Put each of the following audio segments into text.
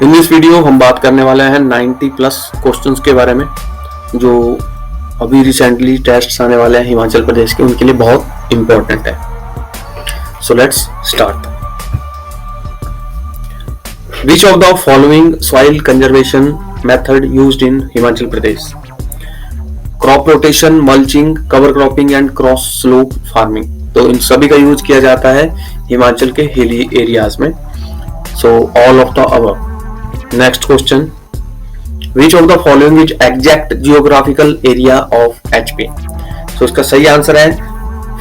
In this video हम बात करने वाले हैं 90 प्लस क्वेश्चंस के बारे में जो अभी रिसेंटली टेस्ट आने वाले हैं हिमाचल प्रदेश के, उनके लिए बहुत इंपॉर्टेंट है। So let's start. Which of the following soil conservation method used in Himachal Pradesh? Crop rotation, mulching, cover cropping and cross slope farming. तो इन सभी का यूज किया जाता है हिमाचल के हिली एरियाज में। So all of the above. Next question, which of the following is exact geographical area of HP? तो इसका सही आंसर है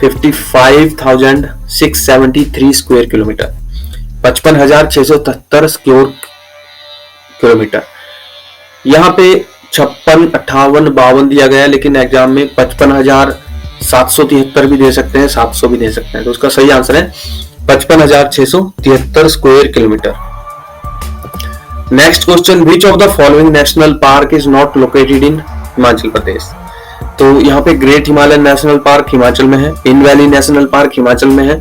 55,673 स्क्वायर किलोमीटर, 55,673 स्क्वायर किलोमीटर। यहाँ पे 56, 58, 52 दिया गया है, लेकिन एग्जाम में 55,773 भी दे सकते हैं, 700 भी दे सकते हैं। तो उसका सही आंसर है 55,673 square kilometre. Next question, which of the following national park is not located in Himachal Pradesh? तो यहाँ पे great Himalayan national park Himachal में है, इन वैली नेशनल पार्क हिमाचल में है,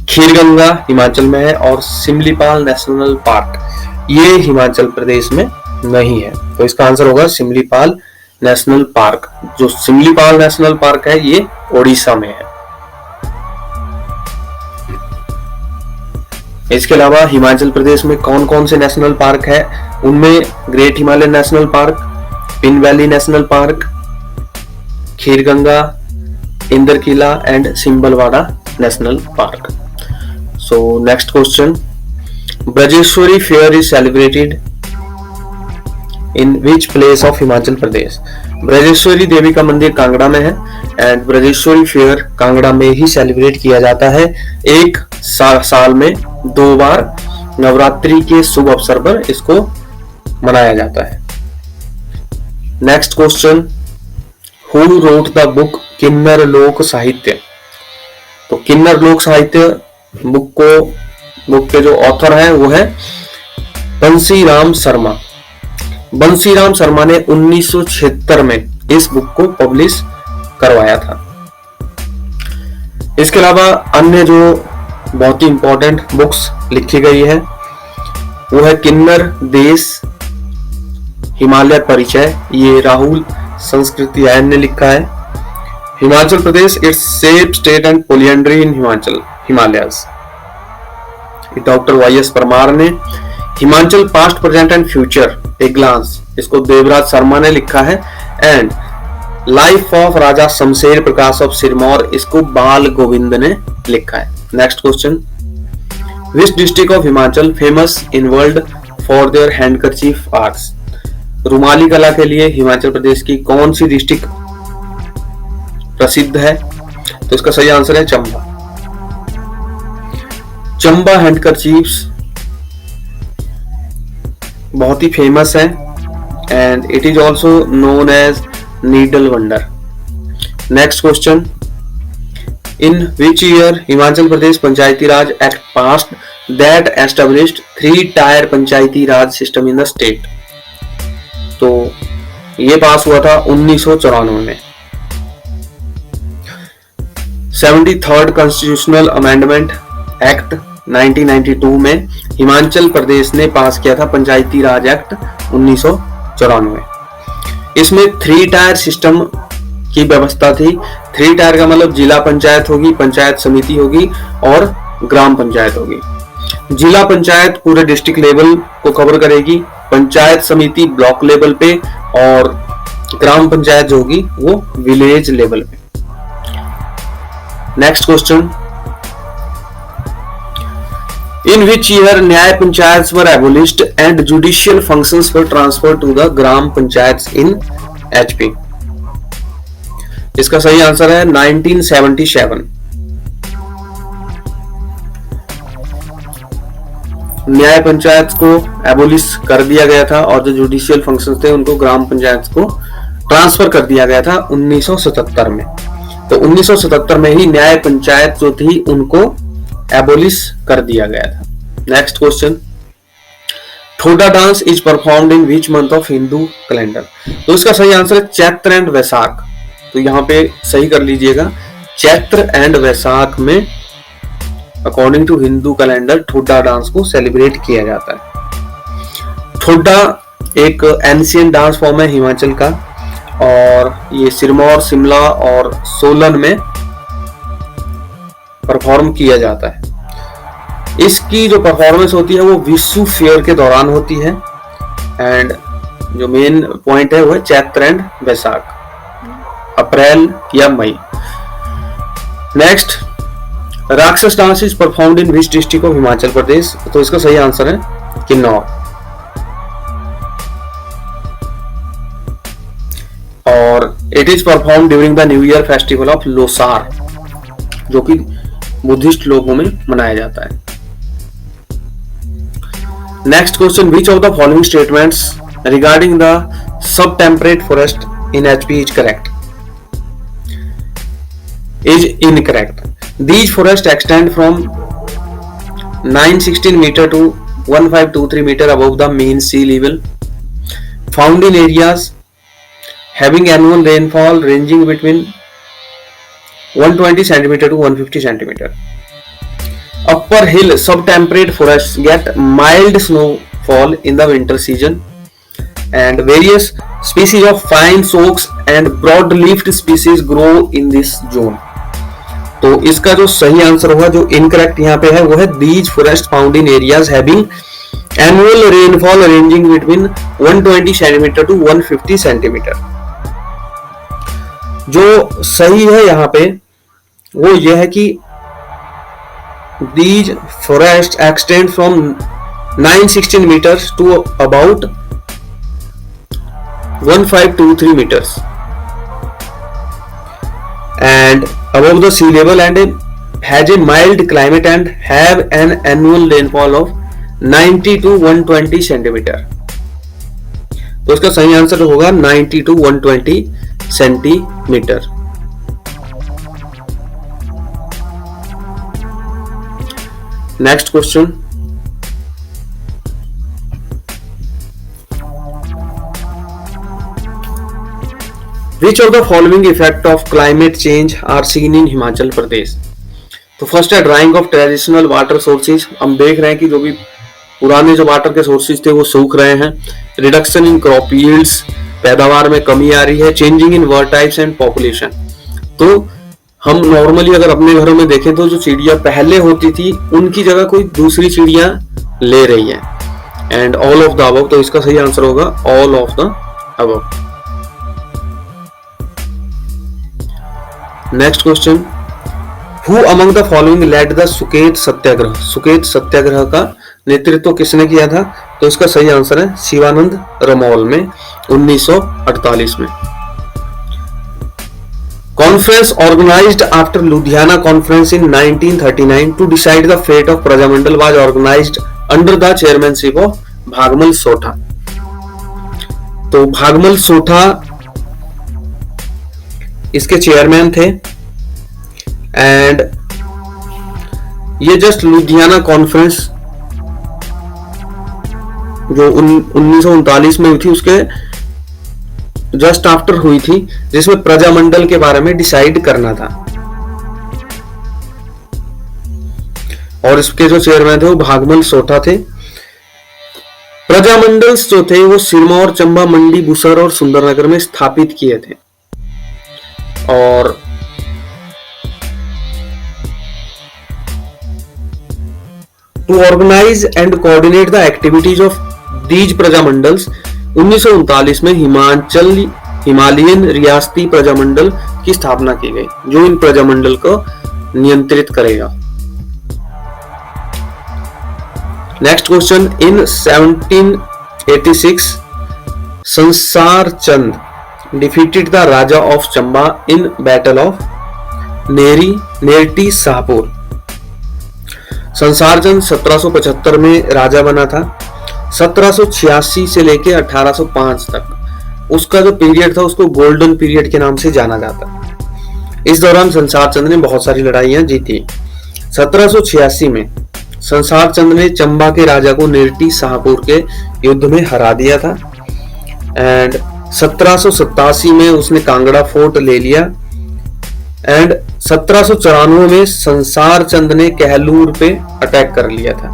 खीरगंगा हिमाचल में है और सिमलीपाल नेशनल पार्क ये हिमाचल प्रदेश में नहीं है। तो इसका आंसर होगा सिमलीपाल नेशनल पार्क। जो सिमलीपाल नेशनल पार्क है ये ओडिशा में है। इसके अलावा हिमाचल प्रदेश में कौन कौन से नेशनल पार्क है? उनमें great Himalayan national park, Pin valley national park, Khirganga, Indrakila and Simbalbara national park. So next question, Brajeshwari fair is celebrated in which place of Himachal Pradesh? Brajeshwari Devi का मंदिर कांगड़ा में है एंड ब्रजेश्वरी फेयर कांगड़ा में ही सेलिब्रेट किया जाता है। एक साल में 2 बार नवरात्रि के शुभ अवसर पर इसको मनाया जाता है। Next question, who wrote the book Kinnar Lok Sahitya? तो किन्नर लोक साहित्य बुक के जो ऑथर हैं वो है बंसीराम शर्मा। बंसीराम शर्मा ने 1976 में इस बुक को पब्लिश करवाया था। इसके अलावा अन्य जो बहुत ही इंपॉर्टेंट बुक्स लिखी गई है वो है किन्नर देश हिमालय परिचय, ये राहुल संस्कृतियायन ने लिखा है। Himachal Pradesh, its safe state and polyandry in Himalayas, doctor YS Parmar ने। Himachal past present and future a glance, इसको देवराज शर्मा ने लिखा है। And life of Raja Shamsher Prakash of Sirmaur, इसको बाल गोविंद ने लिखा है। Next question, which district of Himachal famous in world for their handkerchief arts? रुमाली कला के लिए हिमाचल प्रदेश की कौन सी डिस्ट्रिक्ट प्रसिद्ध है? तो इसका सही आंसर है चंबा। चंबा हैंडकरचीफ्स बहुत ही फेमस है and it is also known as needle wonder. Next question, in which year Himachal Pradesh panchayati raj act passed that established 3-tier panchayati raj system in the state? तो ये पास हुआ था 1994 में। 73rd कॉन्स्टिट्यूशनल अमेंडमेंट एक्ट 1992 में हिमाचल प्रदेश ने पास किया था पंचायती राज एक्ट 1994। इसमें 3-tier सिस्टम की व्यवस्था थी। 3 टायर का मतलब जिला पंचायत होगी, पंचायत समिति होगी और ग्राम पंचायत होगी। जिला पंचायत पूरे डिस्ट्रिक्ट लेवल को कवर करेगी, पंचायत समिति ब्लॉक लेवल पे और ग्राम पंचायत जो होगी वो विलेज लेवल पे। Next question, in which year Nyaya Panchayat were abolished and judicial functions were transferred to the Gram Panchayat in HP? इसका सही आंसर है 1977। न्याय पंचायत को एबोलिश कर दिया गया था और जो जुडिशियल फंक्शंस थे उनको ग्राम पंचायत को ट्रांसफर कर दिया गया था 1977 में। तो 1977 में ही न्याय पंचायत जो थी उनको एबोलिश कर दिया गया था। Next question, Thoda dance is performed in which month of Hindu calendar? तो इसका सही आंसर है चैत्र एंड वैशाख। तो यहाँ पे सही कर लीजिएगा, चैत्र एंड वैशाख में according to Hindu calendar Thoda dance को सेलिब्रेट किया जाता है। छोटा एक एंशियंट डांस फॉर्म है हिमाचल का, और ये सिरमौर, शिमला और सोलन में परफॉर्म किया जाता है। इसकी जो परफॉर्मेंस होती है वो विश्व फेयर के दौरान होती है, एंड जो मेन पॉइंट है वो है चैत्र एंड बैसाख, अप्रैल या मई। Next, Rakshas dance is performed in which district of Himachal Pradesh? तो इसका सही आंसर है किन्नौर। और it is perform during the new year festival of Losar, जो कि बुद्धिस्ट लोगों में मनाया जाता है। Next question, which of the following statements regarding the sub temperate forest in HP is correct? Is incorrect. These forests extend from 916 meter to 1523 meter above the mean sea level, found in areas having annual rainfall ranging between 120 centimeter to 150 centimeter. Upper hill subtemperate forests get mild snowfall in the winter season, and various species of fine oaks and broad-leafed species grow in this zone. तो इसका जो सही answer होगा, जो incorrect यहाँ पे है, वो है these forest found in areas having annual rainfall ranging between 120 centimetre to 150 centimetre. जो सही है यहाँ पे वो ये है कि these forest extend from 916 metres to about 1523 metres and above the sea level, and has a mild climate and have an annual rainfall of 90 to 120 centimetre. तो इसका सही आंसर होगा 90 to 120 centimetre. Next question, Which of the following effect of climate change are seen in Himachal Pradesh? तो first है drying of traditional water sources. हम देख रहे हैं कि जो भी पुराने जो वाटर के सोर्सेज थे वो सूख रहे हैं। रिडक्शन इन क्रॉप यील्ड्स, पैदावार में कमी आ रही है। Changing in bird types and population. तो हम नॉर्मली अगर अपने घरों में देखें तो जो चिड़िया पहले होती थी उनकी जगह कोई दूसरी चिड़िया ले रही है। And all of the above, तो इसका सही आंसर होगा all of the above. Next question, who among the following led the Suket Satyagraha? Suket Satyagraha का नेतृत्व किसने किया था? तो इसका सही आंसर है शिवानंद रमौल में 1948 में। Conference organised after Ludhiana conference in 1939 to decide the fate of Prajamandal was organised under the chairmanship of Bhagmal Sautha. तो भागमल सोठा इसके चेयरमैन थे, एंड ये जस्ट लुधियाना कॉन्फ्रेंस जो 1939 में हुई थी उसके जस्ट आफ्टर हुई थी, जिसमें प्रजामंडल के बारे में डिसाइड करना था। और इसके जो चेयरमैन थे वो भागमल सोठा थे। प्रजामंडल्स जो थे वो सिरमौर, चंबा, मंडी, बुसर और सुंदरनगर में स्थापित किए थे। और to organise and coordinate the activities of these Prajamandals 1939 में हिमालयन रियासती प्रजामंडल की स्थापना की गई, जो इन प्रजामंडल को नियंत्रित करेगा। नेक्स्ट क्वेश्चन, इन 1786 संसार चंद defeated the Raja of Chamba in Battle of Nerti Shahpur. संसार चंद 1775 में राजा बना था। 1786 से लेके 1805 तक उसका जो पीरियड था उसको गोल्डन पीरियड के नाम से जाना जाता है। इस दौरान संसार चंद ने बहुत सारी लड़ाइयां जीती। 1786 में संसार चंद ने चंबा के राजा को नेरटी शाहपुर के युद्ध में हरा दिया था, एंड 1787 में उसने कांगड़ा फोर्ट ले लिया, एंड 1794 में संसार चंद ने कहलूर पे अटैक कर लिया था।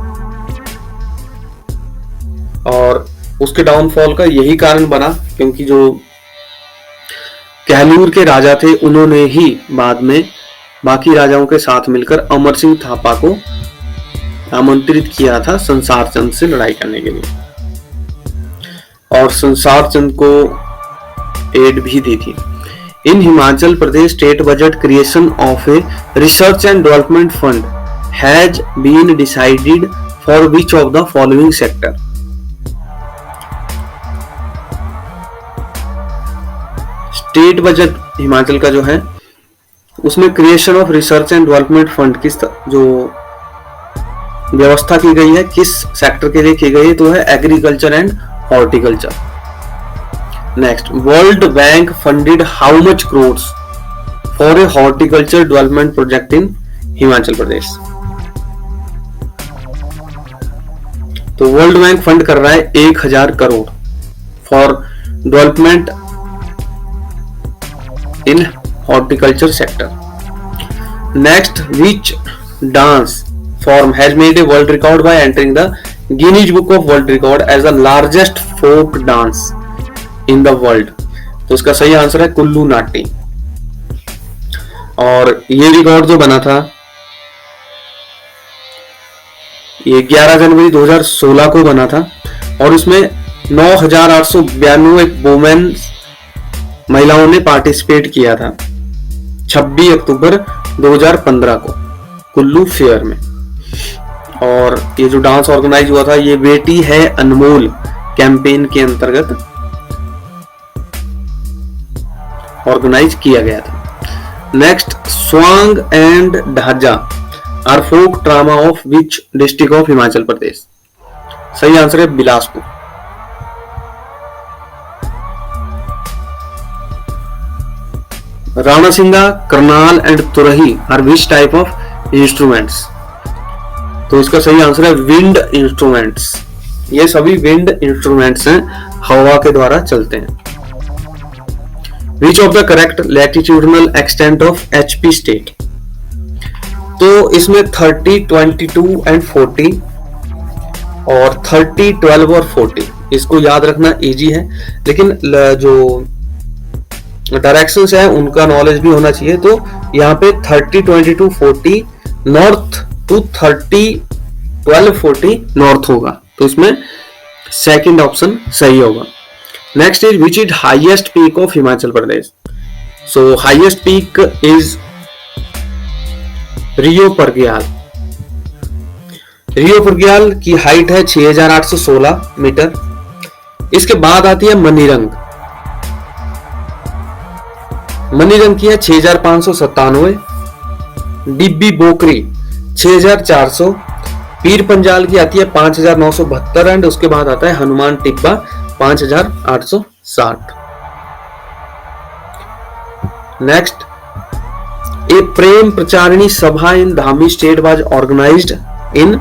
और उसके डाउनफॉल का यही कारण बना क्योंकि जो कहलूर के राजा थे उन्होंने ही बाद में बाकी राजाओं के साथ मिलकर अमर सिंह थापा को आमंत्रित किया था संसार चंद से लड़ाई करने के लिए, और संसार चंद को एड भी दी थी। In Himachal Pradesh state budget creation of a research and development fund has been decided for which of the following sector. State budget Himachal का जो है उसमें creation of research and development fund किस जो व्यवस्था की गई है किस सेक्टर के लिए की गई है, तो है agriculture and horticulture. Next, world bank funded how much crores for a horticulture development project in Himachal Pradesh. तो वर्ल्ड बैंक फंड कर रहा है 1000 crore for development in horticulture sector. Next, which dance form has made a world record by entering the Guinness Book of World Record as the largest folk dance in the world? तो इसका सही answer है कुल्लू नाटी। और ये record जो बना था ये 11 जनवरी 2016 को बना था और इसमें 9,892 वुमेन महिलाओं ने पार्टिसिपेट किया था 26 अक्टूबर 2015 को कुल्लू फेयर में। और ये जो डांस ऑर्गेनाइज हुआ था ये बेटी है अनमोल कैंपेन के अंतर्गत ऑर्गेनाइज किया गया था। Next, Swang and Dhaja are folk drama of which district of Himachal Pradesh. सही आंसर है Bilaspur. Ranasinga, Karnal and Turhi are which type of instruments. तो इसका सही आंसर है विंड इंस्ट्रूमेंट्स। ये सभी विंड इंस्ट्रूमेंट्स हैं, हवा के द्वारा चलते हैं। विच of the correct latitudinal extent of HP state. तो इसमें 30, 22 एंड 40 और 30, 12 और 40 इसको याद रखना इजी है, लेकिन जो डायरेक्शंस है उनका नॉलेज भी होना चाहिए। तो यहाँ पे 30, 22, 40 नॉर्थ टू 30, 12, 40 नॉर्थ होगा, तो इसमें सेकंड ऑप्शन सही होगा। Next is which is highest peak of Himachal Pradesh. So highest peak is Reo Purgyil. Reo Purgyil की हाइट है 6816 मीटर। इसके बाद आती है मनीरंग। मनीरंग की है 6597। डिब्बी बोकरी 6400। पीर पंजाल की आती है 5972 एंड उसके बाद आता है हनुमान टिब्बा 5860। नेक्स्ट, ए प्रेम प्रचारिणी सभा इन धामी स्टेट वाज ऑर्गेनाइज्ड इन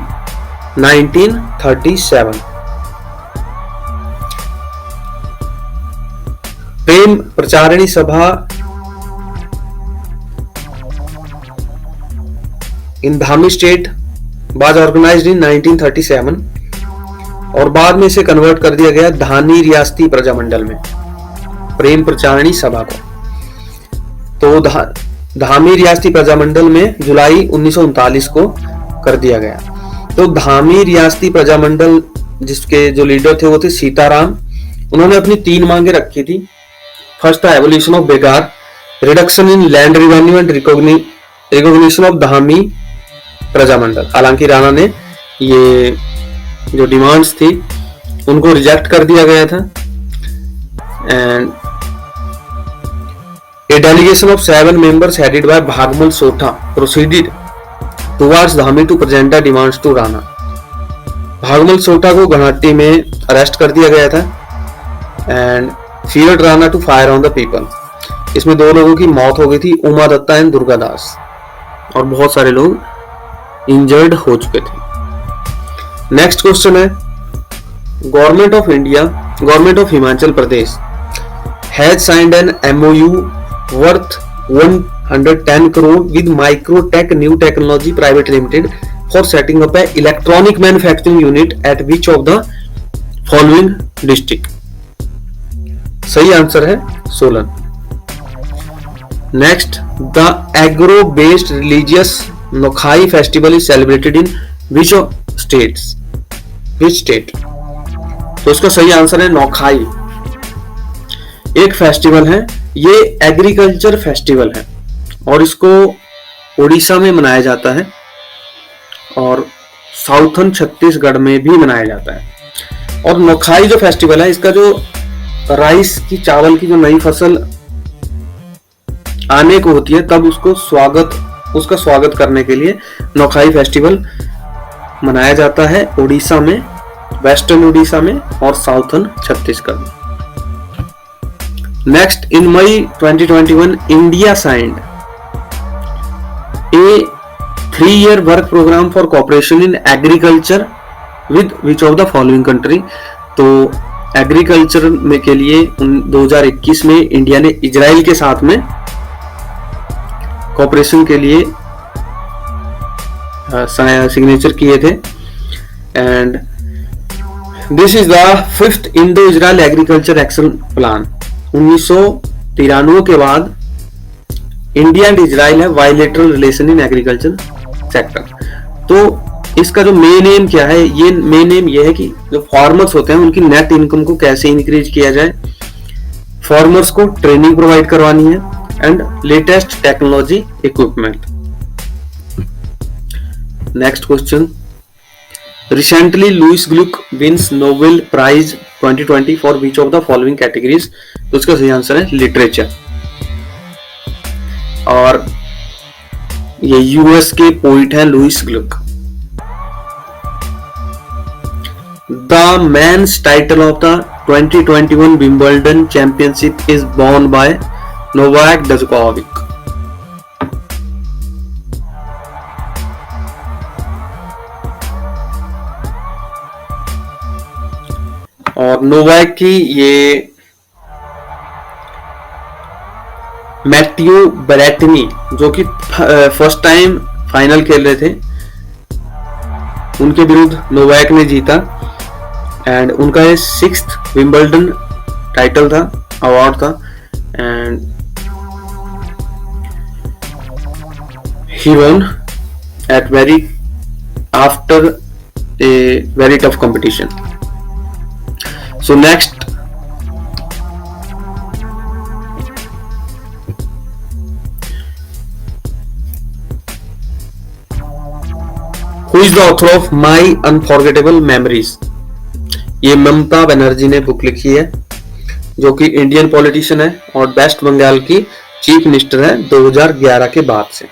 1937। प्रेम प्रचारिणी सभा इन धामी स्टेट वाज ऑर्गेनाइज्ड इन 1937 और बाद में इसे कन्वर्ट कर दिया गया धानी रियासती प्रजामंडल में, प्रेम प्रचारिणी सभा को। तो धामी रियासती प्रजामंडल में जुलाई 1939 को कर दिया गया। तो धामी रियासती प्रजामंडल जिसके जो लीडर थे वो थे सीताराम। उन्होंने अपनी 3 मांगे रखी थी। फर्स्ट था evolution of begar, reduction in land revenue and recognition of Dhami Prajamandal. हालांकि राणा ने ये जो डिमांड्स थी उनको रिजेक्ट कर दिया गया था। And a delegation of 7 members headed by Bhagmal Sotha proceeded towards Dhami to present the demands to Rana। Bhagmal Sautha को घनाटी में अरेस्ट कर दिया गया था and feared Rana to fire on the people। इसमें 2 लोगों की मौत हो गई थी, उमा दत्ता एंड दुर्गा दास, और बहुत सारे लोग इंजर्ड हो चुके थे। नेक्स्ट क्वेश्चन है, government of India, government of Himachal Pradesh has signed an MOU worth 110 crore with Microtech New Technology Private Limited for setting up a electronic manufacturing unit at which of the following district? सही answer है Solan. Next, the agro based religious Nuakhai festival is celebrated in which states? Which state? तो इसका सही answer है नोखाई। एक festival है, ये agriculture festival है और इसको उड़ीसा में मनाया जाता है और साउथर्न छत्तीसगढ़ में भी मनाया जाता है। और नोखाई जो फेस्टिवल है, इसका जो राइस की, चावल की जो नई फसल आने को होती है, तब उसका स्वागत करने के लिए नोखाई फेस्टिवल मनाया जाता है उड़ीसा में, वेस्टर्न उड़ीसा में और साउथर्न छत्तीसगढ़ में। Next, in May 2021, India signed a 3-year work program for cooperation in agriculture with which of the following country? तो एग्रीकल्चर में के लिए 2021 में इंडिया ने इजराइल के साथ में कॉपरेशन के लिए सिग्नेचर किए थे। And this is the 5th Indo Israel agriculture action plan. 1993 के बाद इंडिया एंड इजराइल है bilateral relation in agriculture sector. तो इसका जो मेन एम क्या है? ये मेन एम ये है कि जो फार्मर्स होते हैं उनकी नेट इनकम को कैसे इंक्रीज किया जाए, फार्मर्स को ट्रेनिंग प्रोवाइड करवानी है and latest technology equipment. Next question, recently Louise Glück wins Nobel prize 2020 for which of the following categories? तो इसका सही आंसर है लिटरेचर। और ये यूएस के पोइट हैं Louise Gluck. The men's title of the 2021 Wimbledon championship is won by Novak जोकोविच। और नोवाक की ये मैथ्यू बेरेटिनी, जो कि फर्स्ट टाइम फाइनल खेल रहे थे, उनके विरुद्ध नोवाक ने जीता। एंड उनका ये 6th विंबलडन टाइटल था, अवार्ड था। And he won at after a very tough competition. So next, who is the author of My Unforgettable Memories? ये ममता बनर्जी ने बुक लिखी है, जो कि इंडियन पॉलिटिशियन है और वेस्ट बंगाल की चीफ मिनिस्टर है 2011 के बाद से।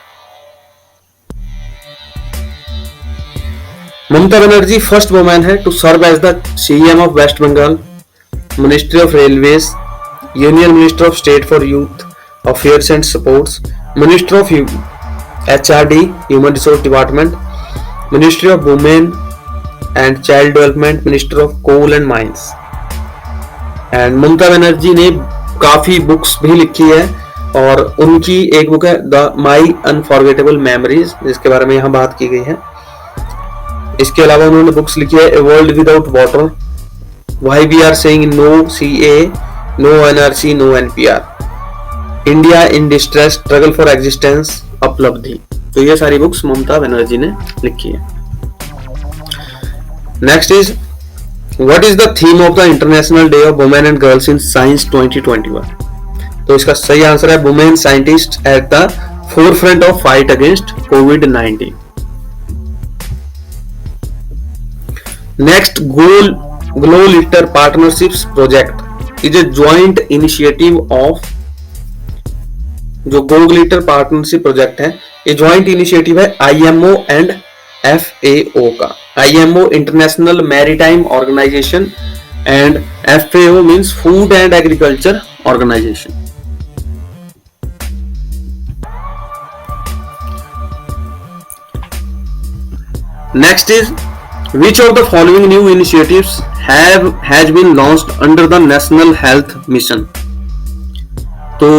ममता बनर्जी फर्स्ट वुमेन है to serve as the CM of West Bengal, ministry of railways, union minister of state for youth affairs and supports, minister of HRD human resource department, ministry of women and child development, minister of coal and mines. And Mamata Banerjee ने काफी books भी लिखी है और उनकी एक book है the my unforgettable memories, जिसके बारे में यहाँ बात की गई है। इसके अलावा उन्होंने बुक्स लिखी है a world without water, why we are saying no CA, no NRC, no NPR, India in distress, struggle for existence, उपलब्धि। तो ये सारी बुक्स ममता बनर्जी ने लिखी है। Next is what is the theme of the international day of women and girls in science 2021? तो इसका सही आंसर है women scientist at the forefront of fight against covid. Next, Glow Litter Partnerships Project is a joint initiative of, जो Glow Litter Partnership Project है, ये joint initiative है IMO and FAO का। IMO International Maritime Organization and FAO means Food and Agriculture Organization. Next is which of the following new initiatives has been launched under the National Health Mission? तो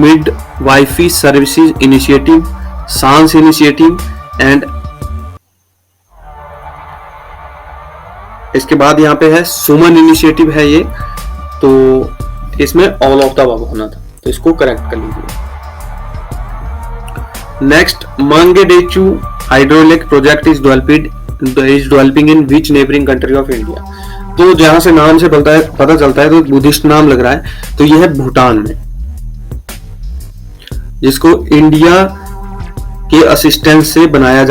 Midwifery Services Initiative, SANS Initiative and इसके बाद यहाँ पे है सुमन initiative है ये, तो इसमें ऑल ऑफ द अबव होना था, तो इसको करेक्ट कर लीजिए। Next, Mangdechhu hydroelectric project is developing in which neighbouring country of India. तो जहां से नाम से पता चलता है तो बुद्धिस्ट नाम लग रहा है, तो यह है भूटान में, जिसको इंडिया के असिस्टेंस से बनाया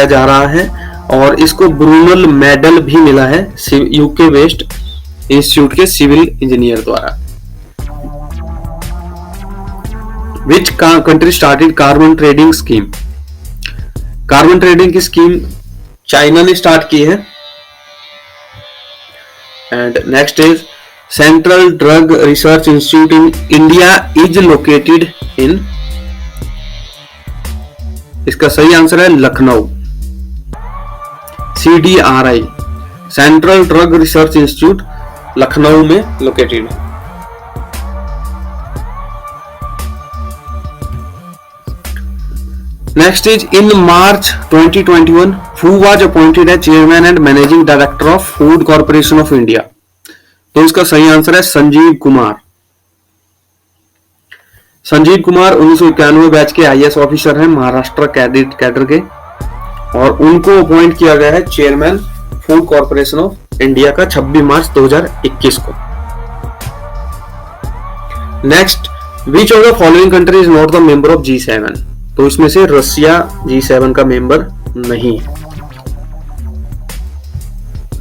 जा रहा है, और इसको ब्रूनल मेडल भी मिला है यूके बेस्ड इंस्टीट्यूट के सिविल इंजीनियर द्वारा। Which country started carbon trading scheme? Carbon trading की स्कीम चाइना ने स्टार्ट की है। And next is central drug research institute in India is located in, इसका सही आंसर है Lucknow, CDRI, central drug research institute Lucknow में located है। Next is in March 2021, who was appointed as chairman and managing director of Food Corporation of India? तो इसका सही answer है Sanjeev Kumar. Sanjeev Kumar 1991 batch के IAS ऑफिसर हैं, महाराष्ट्र कैडर के, और उनको अपॉइंट किया गया है chairman food corporation of India का 26 मार्च 2021 को। Next, which of the following country is not the member of G7? तो इसमें से रसिया G7 का मेंबर नहीं है।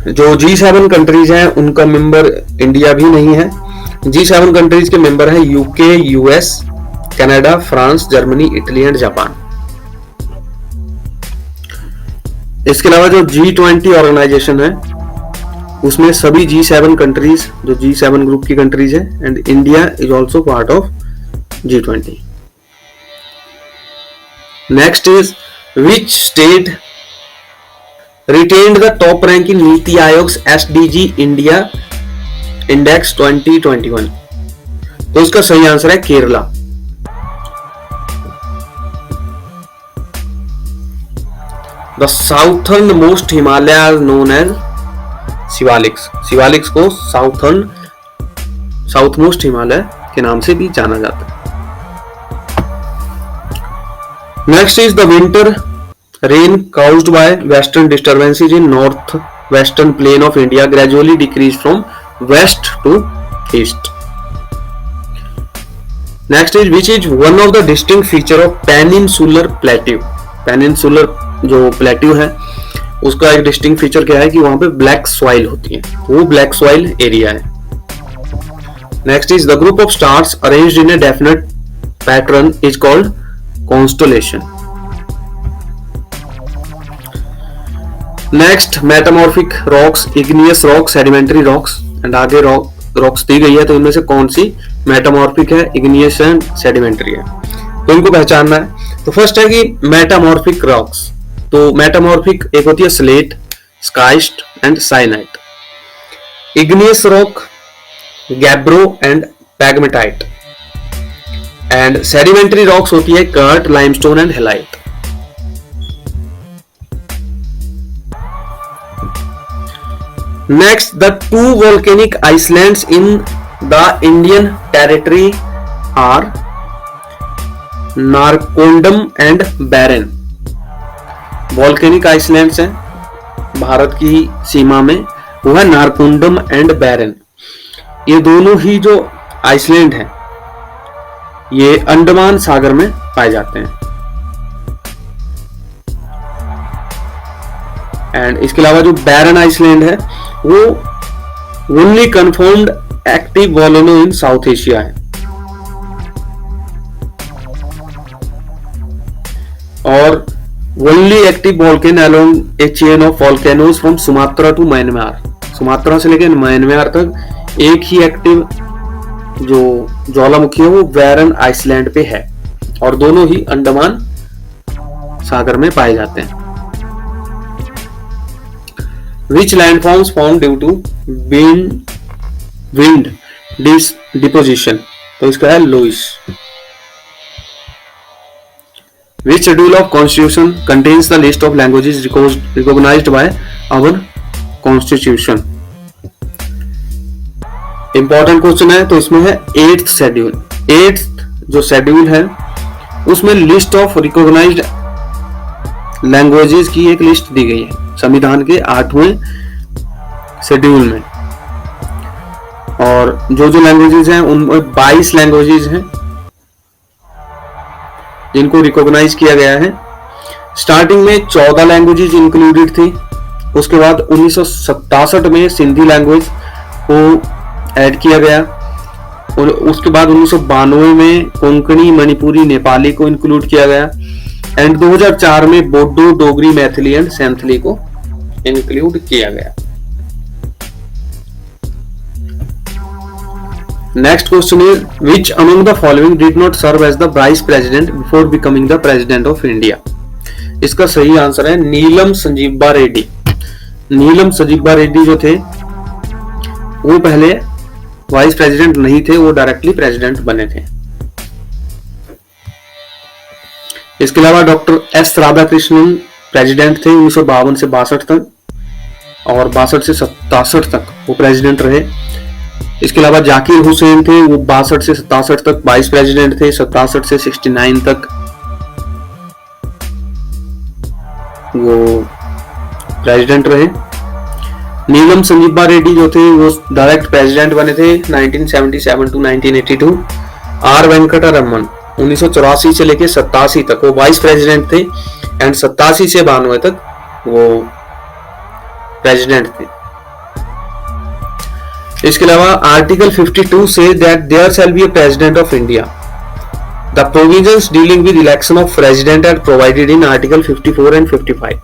जो G7 कंट्रीज हैं उनका मेंबर इंडिया भी नहीं है। G7 कंट्रीज के मेंबर हैं UK, US, Canada, France, Germany, Italy and Japan. इसके अलावा जो G20 ऑर्गेनाइजेशन है उसमें सभी G7 कंट्रीज, जो G7 ग्रुप की कंट्रीज है, and India is also part of G20। Next is which state retained the top rank in Niti Aayog's SDG India Index 2021? तो इसका सही आंसर है Kerala. The southern most Himalaya is known as Shivaliks. Shivaliks को south most Himalaya के नाम से भी जाना जाता है। Next is the winter rain caused by western disturbances in north-western plain of India gradually decreased from west to east. Next is which is one of the distinct feature of peninsular plateau? Peninsular जो plateau है उसका एक distinct feature क्या है कि वहां पे black soil होती है, वो black soil area है। Next is the group of stars arranged in a definite pattern is called constellation. Next, metamorphic rocks, igneous rocks, sedimentary rocks, and आगे rocks दी गई है, तो इनमें से कौन सी metamorphic है, igneous and sedimentary है, तो इनको पहचानना है। तो फर्स्ट है कि metamorphic rocks, तो metamorphic एक होती है slate, schist and syenite, igneous rock, gabbro and pegmatite, and sedimentary rocks होती है chert, limestone and halite. Next, the two volcanic islands in the Indian territory are Narcondam and Barren. Volcanic islands हैं भारत की सीमा में, वो है नारकोंडम एंड बैरन। ये दोनों ही जो आइसलैंड हैं ये अंडमान सागर में पाए जाते हैं। एंड इसके अलावा जो बैरन आइसलैंड है वो only confirmed active volcano in South Asia है, और only active volcano along a chain of volcanoes from Sumatra to Myanmar. Sumatra से लेकर म्यांमार तक एक ही एक्टिव जो ज्वालामुखी है वो बैरन आइसलैंड पे है, और दोनों ही अंडमान सागर में पाए जाते हैं। Which landforms formed due to wind deposition? तो इसका है Lewis. Which schedule of constitution contains the list of languages recognized by our constitution. Important question है, तो इसमें है 8th शेड्यूल। 8th जो शेड्यूल है उसमें लिस्ट ऑफ रिकॉग्नाइज्ड लैंग्वेजेस की एक लिस्ट दी गई है संविधान के 8वें शेड्यूल में। और जो जो लैंग्वेजेस हैं उनमें 22 लैंग्वेजेस हैं जिनको रिकॉग्नाइज किया गया है। स्टार्टिंग में 14 लैंग्वेजेस इंक्लूडेड थी, उसके बाद 1967 में सिंधी लैंग्वेज को ऐड किया गया और उसके बाद 1992 में कोंकणी, मणिपुरी, नेपाली को इंक्लूड किया गया एंड 2004 में बोडो, डोगरी, मैथिली एंड सैंथली को इंक्लूड किया गया। Next question is which among the following did not serve as the vice president before becoming the president of India. इसका सही आंसर है नीलम संजीवा रेड्डी। नीलम संजीवा रेड्डी जो थे वो पहले वाइस प्रेसिडेंट नहीं थे, वो डायरेक्टली प्रेसिडेंट बने थे। इसके अलावा डॉक्टर एस राधाकृष्णन प्रेसिडेंट थे 1952 से 62 तक और 62 से 67 तक वो प्रेसिडेंट रहे। इसके अलावा जाकिर हुसैन थे, वो 62 से 67 तक वाइस प्रेसिडेंट थे, 67 से 69 तक वो प्रेसिडेंट रहे। नीलम संजीवा रेड्डी जो थे वो डायरेक्ट प्रेसिडेंट बने थे 1977 टू 1982। आर वेंकटा रमन 1984 से लेके 87 तक वो वाइस प्रेसिडेंट थे एंड 87 से 92 तक वो प्रेसिडेंट थे। इसके अलावा आर्टिकल 52 से that there shall be a president of India. The provisions dealing with election of president are provided in article 54 and 55।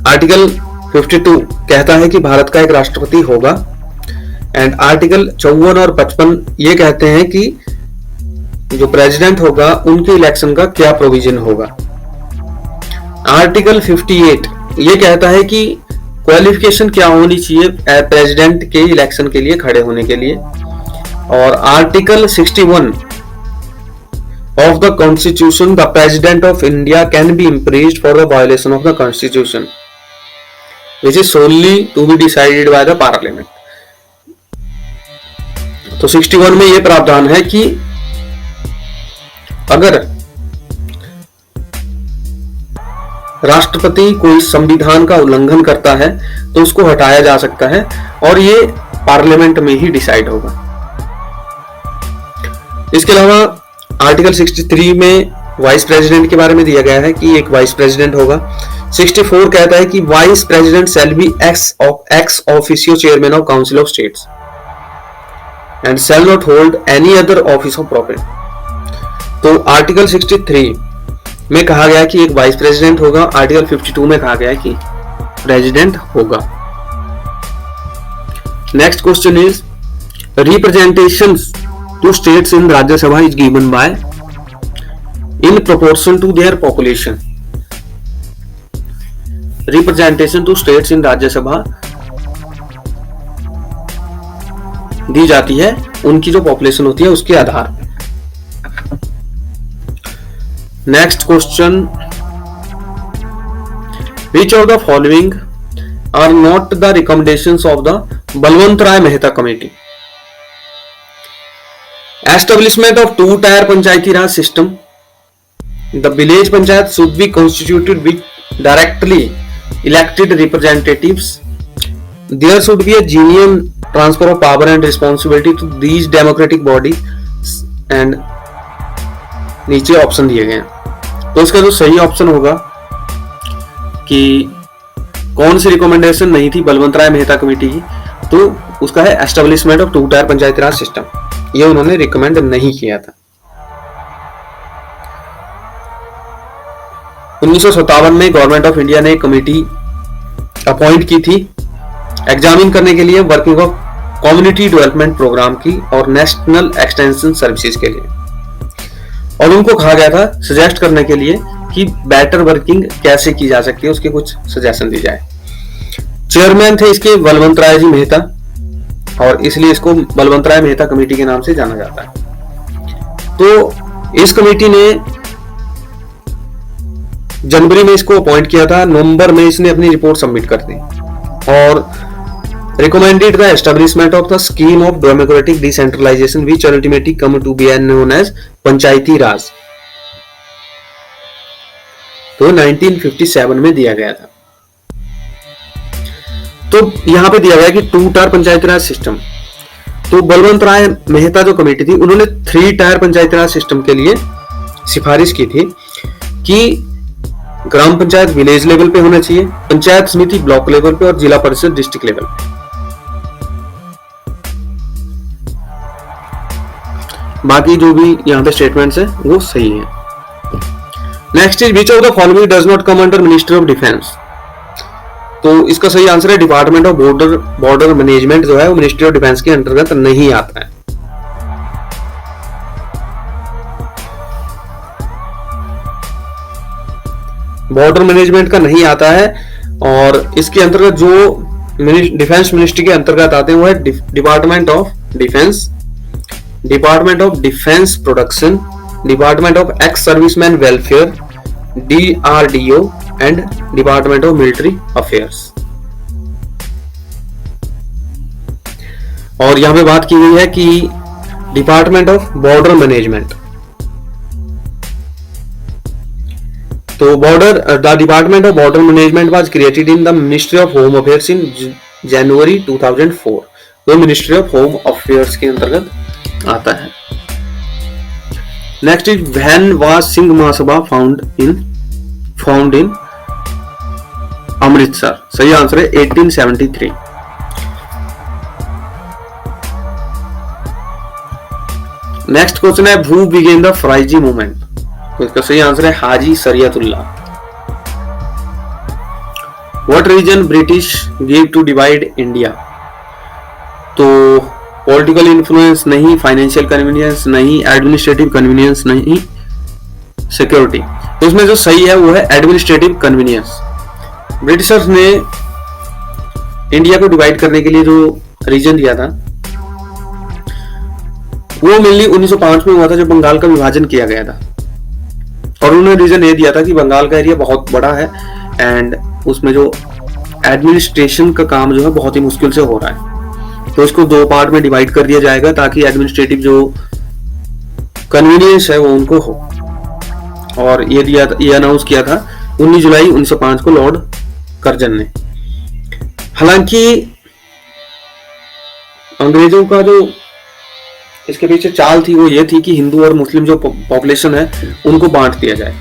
Article 52 कहता है कि भारत का एक राष्ट्रपति होगा एंड आर्टिकल 54 और 55 ये कहते हैं कि जो प्रेसिडेंट होगा उनके इलेक्शन का क्या प्रोविजन होगा। आर्टिकल 58 ये कहता है कि क्वालिफिकेशन क्या होनी चाहिए प्रेसिडेंट के इलेक्शन के लिए खड़े होने के लिए। और article 61 of the constitution the president of India can be impeached for the violation of the constitution which is solely to be decided by the parliament। तो 61 में यह प्रावधान है कि अगर राष्ट्रपति कोई संविधान का उल्लंघन करता है तो उसको हटाया जा सकता है और ये पार्लियामेंट में ही डिसाइड होगा। इसके अलावा आर्टिकल 63 में वाइस प्रेसिडेंट के बारे में दिया गया है कि एक वाइस प्रेसिडेंट होगा। 64 कहता है कि vice president shall be ex officio chairman of council of states and shall not hold any other office of profit. तो आर्टिकल 63 में कहा गया कि एक वाइस प्रेसिडेंट होगा, आर्टिकल 52 में कहा गया है कि प्रेसिडेंट होगा। Next question is representation to states in Rajya Sabha is given by in proportion to their population. Representation to states in Rajya Sabha दी जाती है उनकी जो पॉपुलेशन होती है उसके आधार पर। Next question which of the following are not the recommendations of the Balwant Rai Mehta committee. Establishment of 2-tier panchayati raj system. The village panchayat should be constituted with directly elected representatives. There should be a genuine transfer of power and responsibility to these democratic bodies and नीचे option दिए गए हैं। तो इसका जो सही option होगा कि कौन सी रिकमेंडेशन नहीं थी बलवंत राय मेहता कमेटी की, तो उसका है establishment of 2-tier panchayati raj system. ये उन्होंने रिकमेंड नहीं किया था। 1957 में गवर्नमेंट ऑफ इंडिया ने एक कमेटी अपॉइंट की थी एग्जामिन करने के लिए working of community development programme की और नेशनल एक्सटेंशन सर्विसेज के लिए, और उनको कहा गया था सजेस्ट करने के लिए कि बेटर वर्किंग कैसे की जा सकती है, उसके कुछ सजेशन दी जाए। चेयरमैन थे इसके बलवंत राय जी मेहता और इसलिए इसको बलवंत राय मेहता कमेटी के नाम से जाना जाता है। तो इस कमेटी ने जनवरी में इसको अपॉइंट किया था, नवंबर में इसने अपनी रिपोर्ट सबमिट कर दी और recommended the establishment of the scheme of democratic decentralization which ultimately come to be known as पंचायती राज। तो 1957 में दिया गया था। तो यहां पे दिया गया कि 2 टायर पंचायती राज सिस्टम। तो बलवंत राय मेहता जो कमेटी थी उन्होंने 3 टायर पंचायती राज सिस्टम के लिए सिफारिश की थी कि ग्राम पंचायत विलेज लेवल पे होना चाहिए, पंचायत समिति ब्लॉक लेवल पे और जिला परिषद डिस्ट्रिक्ट लेवल पे। बाकी जो भी यहाँ पे स्टेटमेंट्स है वो सही है। Next is which of the following does not come under ministry of defence. तो इसका सही आंसर है डिपार्टमेंट ऑफ बॉर्डर मैनेजमेंट जो है वो मिनिस्ट्री ऑफ डिफेंस के अंतर्गत नहीं आता है। बॉर्डर मैनेजमेंट का नहीं आता है और इसके अंतर्गत जो डिफेंस मिनिस्ट्री के अंतर्गत आते हैं वो है department of defence, department of defence production, department of ex serviceman welfare, DRDO and department of military affairs. और यहां पे बात की गई है कि डिपार्टमेंट ऑफ बॉर्डर मैनेजमेंट, तो the department of border management was created in the ministry of home affairs in January 2004। वो मिनिस्ट्री ऑफ होम अफेयर्स के अंतर्गत आता है। Next is when was Singh Mahasabha found in Amritsar. सही आंसर है 1873। नेक्स्ट क्वेश्चन है who began the Faraizi movement. तो इसका सही आंसर है Haji Shariatullah. What reason British give to divide India. तो पॉलिटिकल इन्फ्लुएंस नहीं, फाइनेंशियल कन्वीनियंस नहीं, एडमिनिस्ट्रेटिव कन्वीनियंस नहीं, सिक्योरिटी। तो इसमें जो सही है वो है एडमिनिस्ट्रेटिव कन्वीनियंस। ब्रिटिशर्स ने इंडिया को डिवाइड करने के लिए जो रीजन दिया था वो मेनली 1905 में हुआ था जब बंगाल का विभाजन किया गया था। और उन्होंने रीजन ये दिया था कि बंगाल का एरिया बहुत बड़ा है एंड उसमें जो एडमिनिस्ट्रेशन का काम जो है बहुत ही मुश्किल से हो रहा है, तो इसको 2 पार्ट में डिवाइड कर दिया जाएगा ताकि एडमिनिस्ट्रेटिव जो कन्वीनियंस है वो उनको हो। और ये अनाउंस किया था 19 जुलाई 1905 को लॉर्ड कर्जन ने। हालांकि अंग्रेजों का जो इसके पीछे चाल थी वो ये थी कि हिंदू और मुस्लिम जो पॉपुलेशन है उनको बांट दिया जाए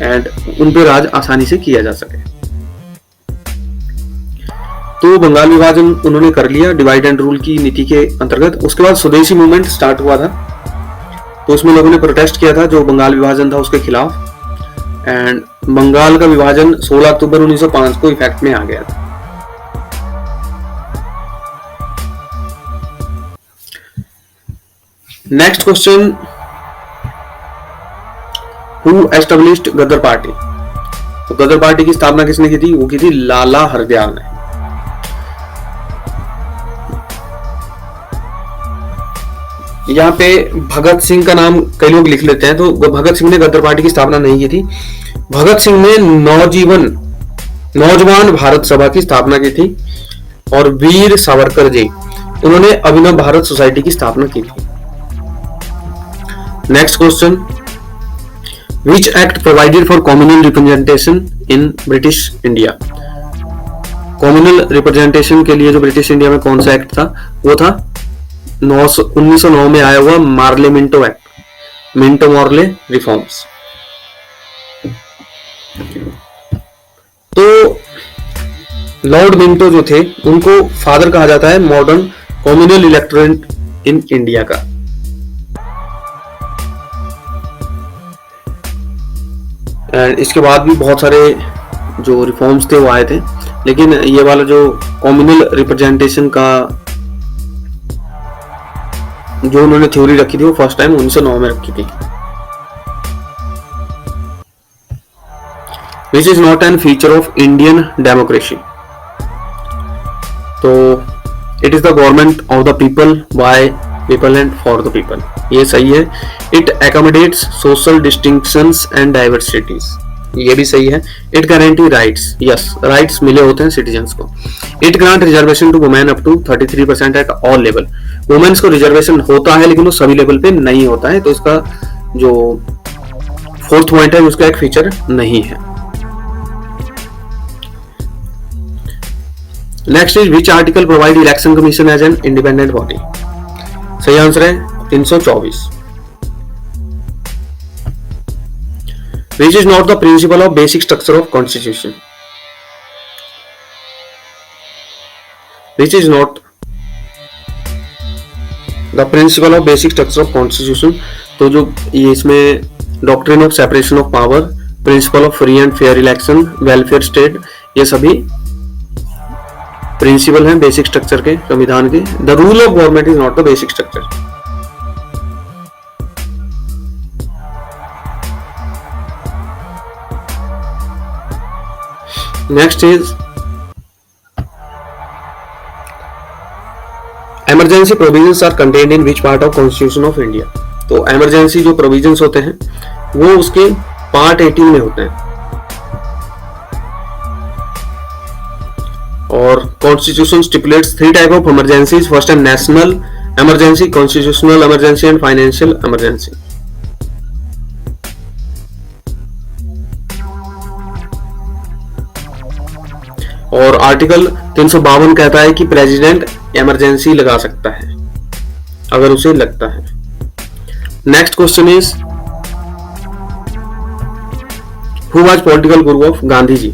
एंड उन पे राज आसानी से किया जा सके। तो बंगाल विभाजन उन्होंने कर लिया डिवाइड एंड रूल की नीति के अंतर्गत। उसके बाद स्वदेशी मूवमेंट स्टार्ट हुआ था, तो उसमें लोगों ने प्रोटेस्ट किया था जो बंगाल विभाजन था उसके खिलाफ एंड बंगाल का विभाजन 16 अक्टूबर 1905 को इफेक्ट में आ गया था। Next question, who established Ghadar party. तो गदर पार्टी की स्थापना किसने की थी? वो की थी लाला हरदयाल ने। यहाँ पे भगत सिंह का नाम कई लोग लिख लेते हैं, तो भगत सिंह ने गदर पार्टी की स्थापना नहीं की थी। भगत सिंह ने नौजवान भारत सभा की स्थापना की थी और वीर सावरकर जी उन्होंने अभिनव भारत सोसाइटी की स्थापना की थी। Next question, which act provided for communal representation in British India. Communal representation के लिए जो ब्रिटिश इंडिया में कौन सा एक्ट था? वो था 1909 में आया हुआ Morley Minto act, Minto Morley reforms. तो लॉर्ड मिंटो जो थे उनको फादर कहा जाता है modern communal electorate in India का। एंड इसके बाद भी बहुत सारे जो रिफॉर्म्स थे वो आए थे, लेकिन ये वाला जो कम्युनल रिप्रेजेंटेशन का जो उन्होंने थ्योरी रखी थी वो फर्स्ट टाइम 1909 में रखी थी। Which is not an feature of Indian democracy. तो it is the government of the people, by people and for the people. ये सही है। It accommodates social distinctions and diversities. ये भी सही है। It guarantee rights, yes rights मिले होते हैं सिटीजन्स को। It grant reservation to women up to 33% at all level. Women's को रिजर्वेशन होता है लेकिन वो सभी लेवल पे नहीं होता है, तो इसका जो फोर्थ पॉइंट है उसका एक फीचर नहीं है। Next is which article provide election commission as an independent body. सही आंसर है 324। Which is not the principle of basic structure of constitution? Which is not the principle of basic structure of constitution? तो जो ये इसमें doctrine of separation of power, principle of free and fair election, welfare state, ये सभी principle हैं basic structure के, संविधान के। The rule of government is not the basic structure. Next is emergency provisions are contained in which part of constitution of India. तो emergency जो provisions होते हैं वो उसके पार्ट 18 में होते हैं। और constitution stipulates 3 type of emergencies. First है national emergency, constitutional emergency and financial emergency. और आर्टिकल 352 कहता है कि प्रेसिडेंट इमरजेंसी लगा सकता है अगर उसे लगता है। Next question is who was political Guru of Gandhi ji.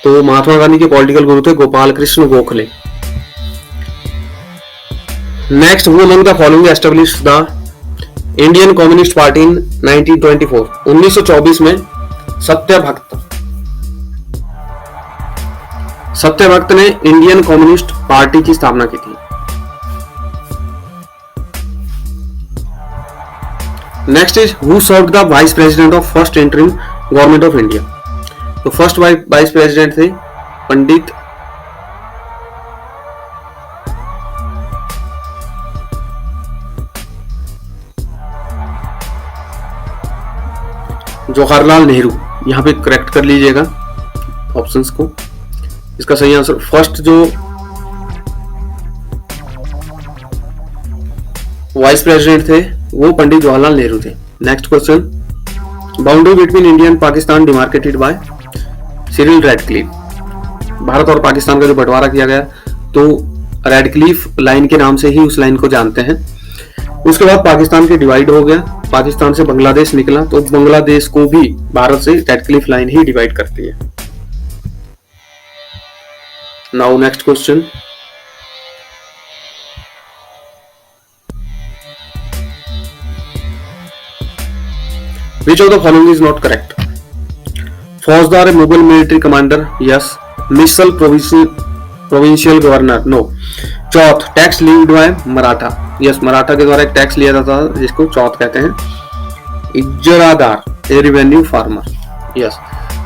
तो महात्मा गांधी के पॉलिटिकल गुरु थे Gopal Krishna Gokhale. Next who among the following established the Indian communist party इन 1924। 1924 में सत्यभक्त ने इंडियन कम्युनिस्ट पार्टी की स्थापना की थी। Next is who served the vice president of first interim government of India. तो फर्स्ट वाइस प्रेसिडेंट थे पंडित जवाहरलाल नेहरू। यहां पे करेक्ट कर लीजिएगा ऑप्शंस को। इसका सही आंसर फर्स्ट जो वाइस प्रेसिडेंट थे वो पंडित जवाहरलाल नेहरू थे। Next question boundary between India and Pakistan demarcated by Cyril Radcliffe. भारत और पाकिस्तान का जो बंटवारा किया गया तो रेडक्लिफ लाइन के नाम से ही उस लाइन को जानते हैं। उसके बाद पाकिस्तान के डिवाइड हो गया, पाकिस्तान से बांग्लादेश निकला, तो बांग्लादेश को भी भारत से रेडक्लिफ लाइन ही डिवाइड करती है। Now next question which of the following is not correct. Faujdar Mughal military commander, yes. Misal provincial governor, no. Chauth tax levied by Maratha, yes. Maratha के द्वारा एक टैक्स लिया जाता था जिसको चौथ कहते हैं। Ijaradar a revenue farmer, yes.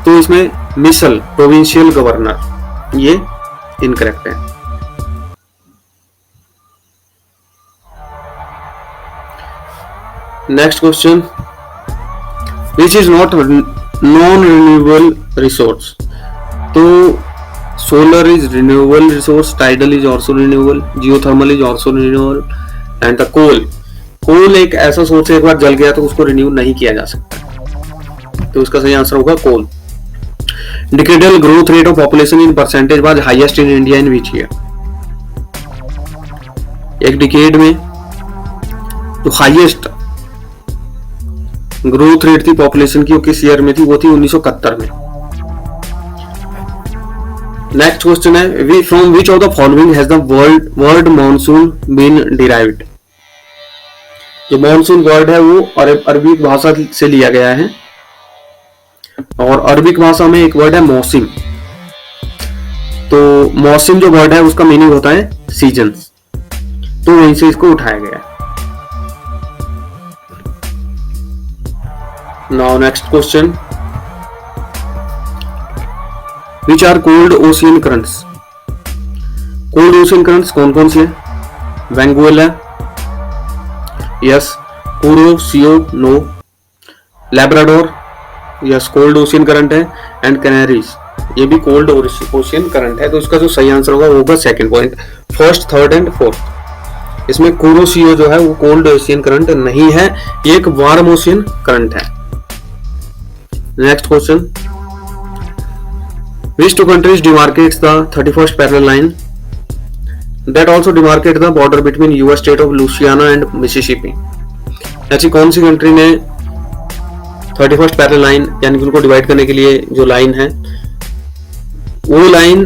तो इसमें मिसल प्रोविंशियल गवर्नर ये इनकरेक्ट है। Next question which is not non renewable resource. तो solar is renewable resource, tidal is also renewable, geothermal is also renewable and the coal एक ऐसा सोर्स है एक बार जल गया तो उसको रिन्यू नहीं किया जा सकता। तो इसका सही आंसर होगा coal. Decadal growth rate of population in percentage was highest in India in which year. एक डिकेड में जो हाईएस्ट ग्रोथ रेट थी पॉपुलेशन की वो किस ईयर में थी, वो थी 1971 में। नेक्स्ट क्वेश्चन है from which of the following has the word monsoon been derived. जो मॉनसून वर्ड है वो अरबिक भाषा से लिया गया है और अरबिक भाषा में एक वर्ड है मौसिम। तो मौसिम जो वर्ड है उसका मीनिंग होता है सीजन्स, तो वहीं से इसको उठाया गया है। Now next question which are cold ocean currents. Cold ocean currents कौन कौन सी है। Benguela, yes. Kuroshio no, Labrador, yes cold ocean current है, एंड कैनरीज, ये भी कोल्ड ओशियन करंट है। तो इसका जो सही आंसर होगा वो होगा second point, first, third and fourth. इसमें कुरोशियो जो है वो कोल्ड ओशियन करंट नहीं है, ये एक वार्म ओशियन करंट है। Next question, which two countries demarcates the 31st parallel line that also demarcate the border between US state of Louisiana and Mississippi? ऐसी कौन सी कंट्री ने 31st पैरेलल लाइन यानी कि उनको डिवाइड करने के लिए जो लाइन है वो line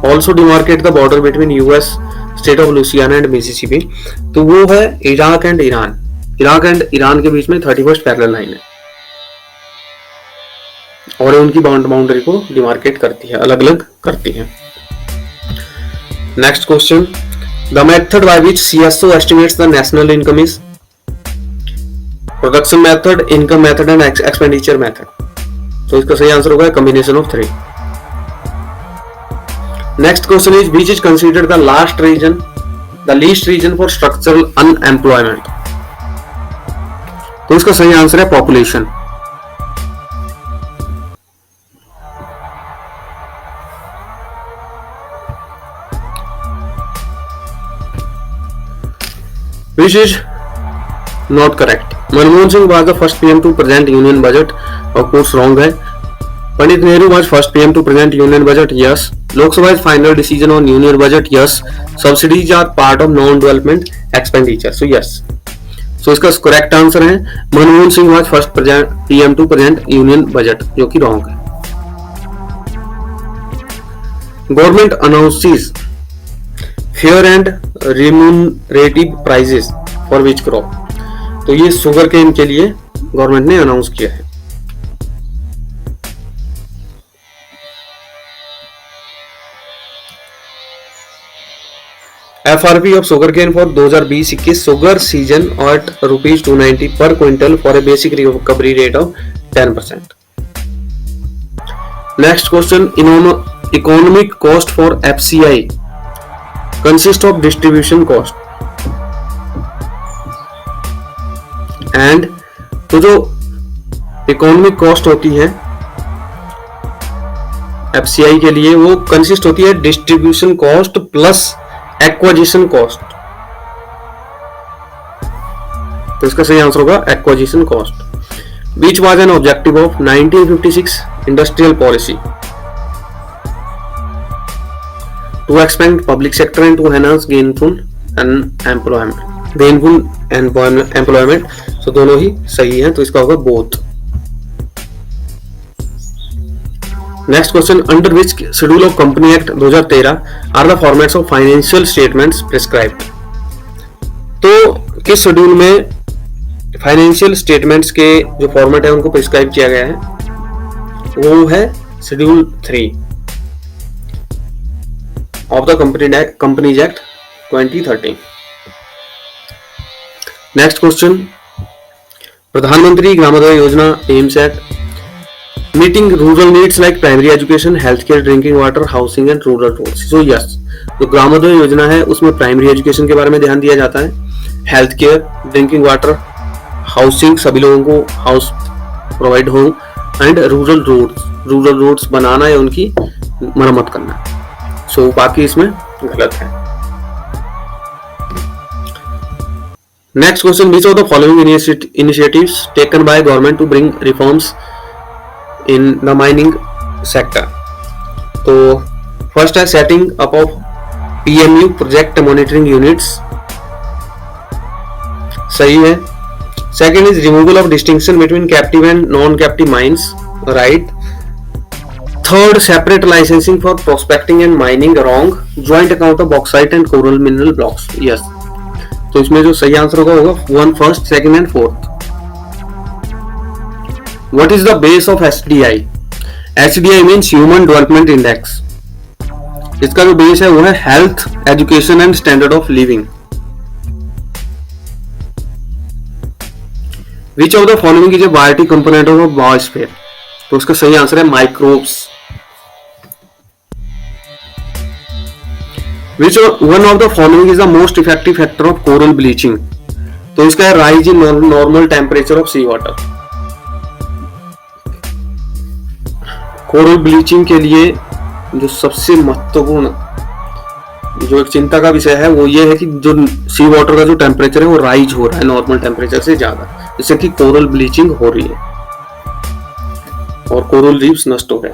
also demarcate the border between US state of Louisiana and Mississippi? तो वो है Iraq and Iran. Iraq and Iran के बीच में 31st पैरेलल लाइन है और उनकी बाउंड्री को डिमार्केट करती है, अलग अलग करती है। Next question, the method by which CSO estimates the national income is? Production method, income method and expenditure method. तो इसका सही आंसर होगा combination of 3। Next question is which is considered the least reason for structural unemployment? तो इसका सही answer है population. Which is not correct. Manmohan Singh was the first PM to present union budget. Of course wrong है. Pandit Nehru was first PM to present union budget. Yes. Lok Sabha's final decision on union budget. Yes. Subsidies are part of non-development expenditure. So yes. So इसका correct answer है Manmohan Singh was first PM to present union budget, जो कि wrong है. Government announces fair and remunerative prices for which crop? तो ये sugar cane के लिए government ने अनाउंस किया है। FRP of sugar cane for 2020-21 sugar season at ₹290 per quintal for a basic recovery rate of 10%। Next question, economic cost for FCI consist of distribution cost and तो जो economic cost होती है FCI के लिए वो consist होती है distribution cost plus acquisition cost. तो इसका सही आंसर होगा acquisition cost. Which was an objective of 1956 industrial policy? To expand public sector and to enhance gainful employment. So दोनों ही सही हैं, तो इसका होगा both. Next question, under which schedule of Company Act 2013 are the formats of financial statements prescribed? तो किस schedule में financial statements के जो फॉर्मेट है उनको प्रिस्क्राइब किया गया है? वो है schedule 3 of the Companies Act 2013. Next question, प्रधानमंत्री ग्रामोदय योजना aims at meeting rural needs like primary education, healthcare, drinking water, housing and rural roads. So yes, जो ग्रामोदय योजना है उसमें प्राइमरी एजुकेशन के बारे में ध्यान दिया जाता है, health care, drinking water, housing, सभी लोगों को हाउस प्रोवाइड हो, एंड रूरल रोड्स बनाना या उनकी मरम्मत करना। सो बाकी इसमें गलत है। Next question, which of the following initiatives taken by government to bring reforms in the mining sector? तो फर्स्ट है setting up of PMU project monitoring units, सही है। Second is removal of distinction between captive and non captive mines, right. Third, separate licensing for prospecting and mining, wrong. Joint account of bauxite and coral mineral blocks, yes. तो इसमें जो सही answer होगा 1, first, second and fourth. What is the base of HDI? HDI means human development index. इसका जो base है वो है health, education and standard of living. Which of the following is a biotic component of biosphere? तो उसका सही answer है microbes. Which one of the following is the most effective factor of coral bleaching? तो इसका है rise in normal temperature of sea water. Coral bleaching के लिए जो सबसे महत्वपूर्ण जो एक चिंता का विषय है वो ये है कि जो सी वाटर का जो टेम्परेचर है वो राइज हो रहा है नॉर्मल टेम्परेचर से ज्यादा, जिससे कि कोरल ब्लीचिंग हो रही है और कोरल रीफ्स नष्ट हो गए।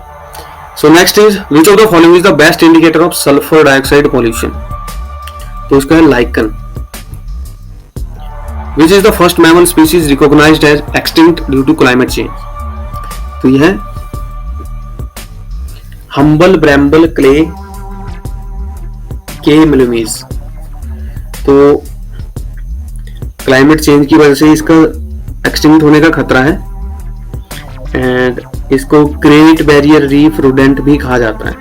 So next is which of the following is the best indicator of sulphur dioxide pollution? तो इसका है lichen. Which is the first mammal species recognised as extinct due to climate change? तो यह है humble ब्रैम्बल clay के मिलमीज। तो climate change की वजह से इसका एक्सटिंक्ट होने का खतरा है एंड इसको ग्रेट बैरियर रीफ रोडेंट भी कहा जाता है।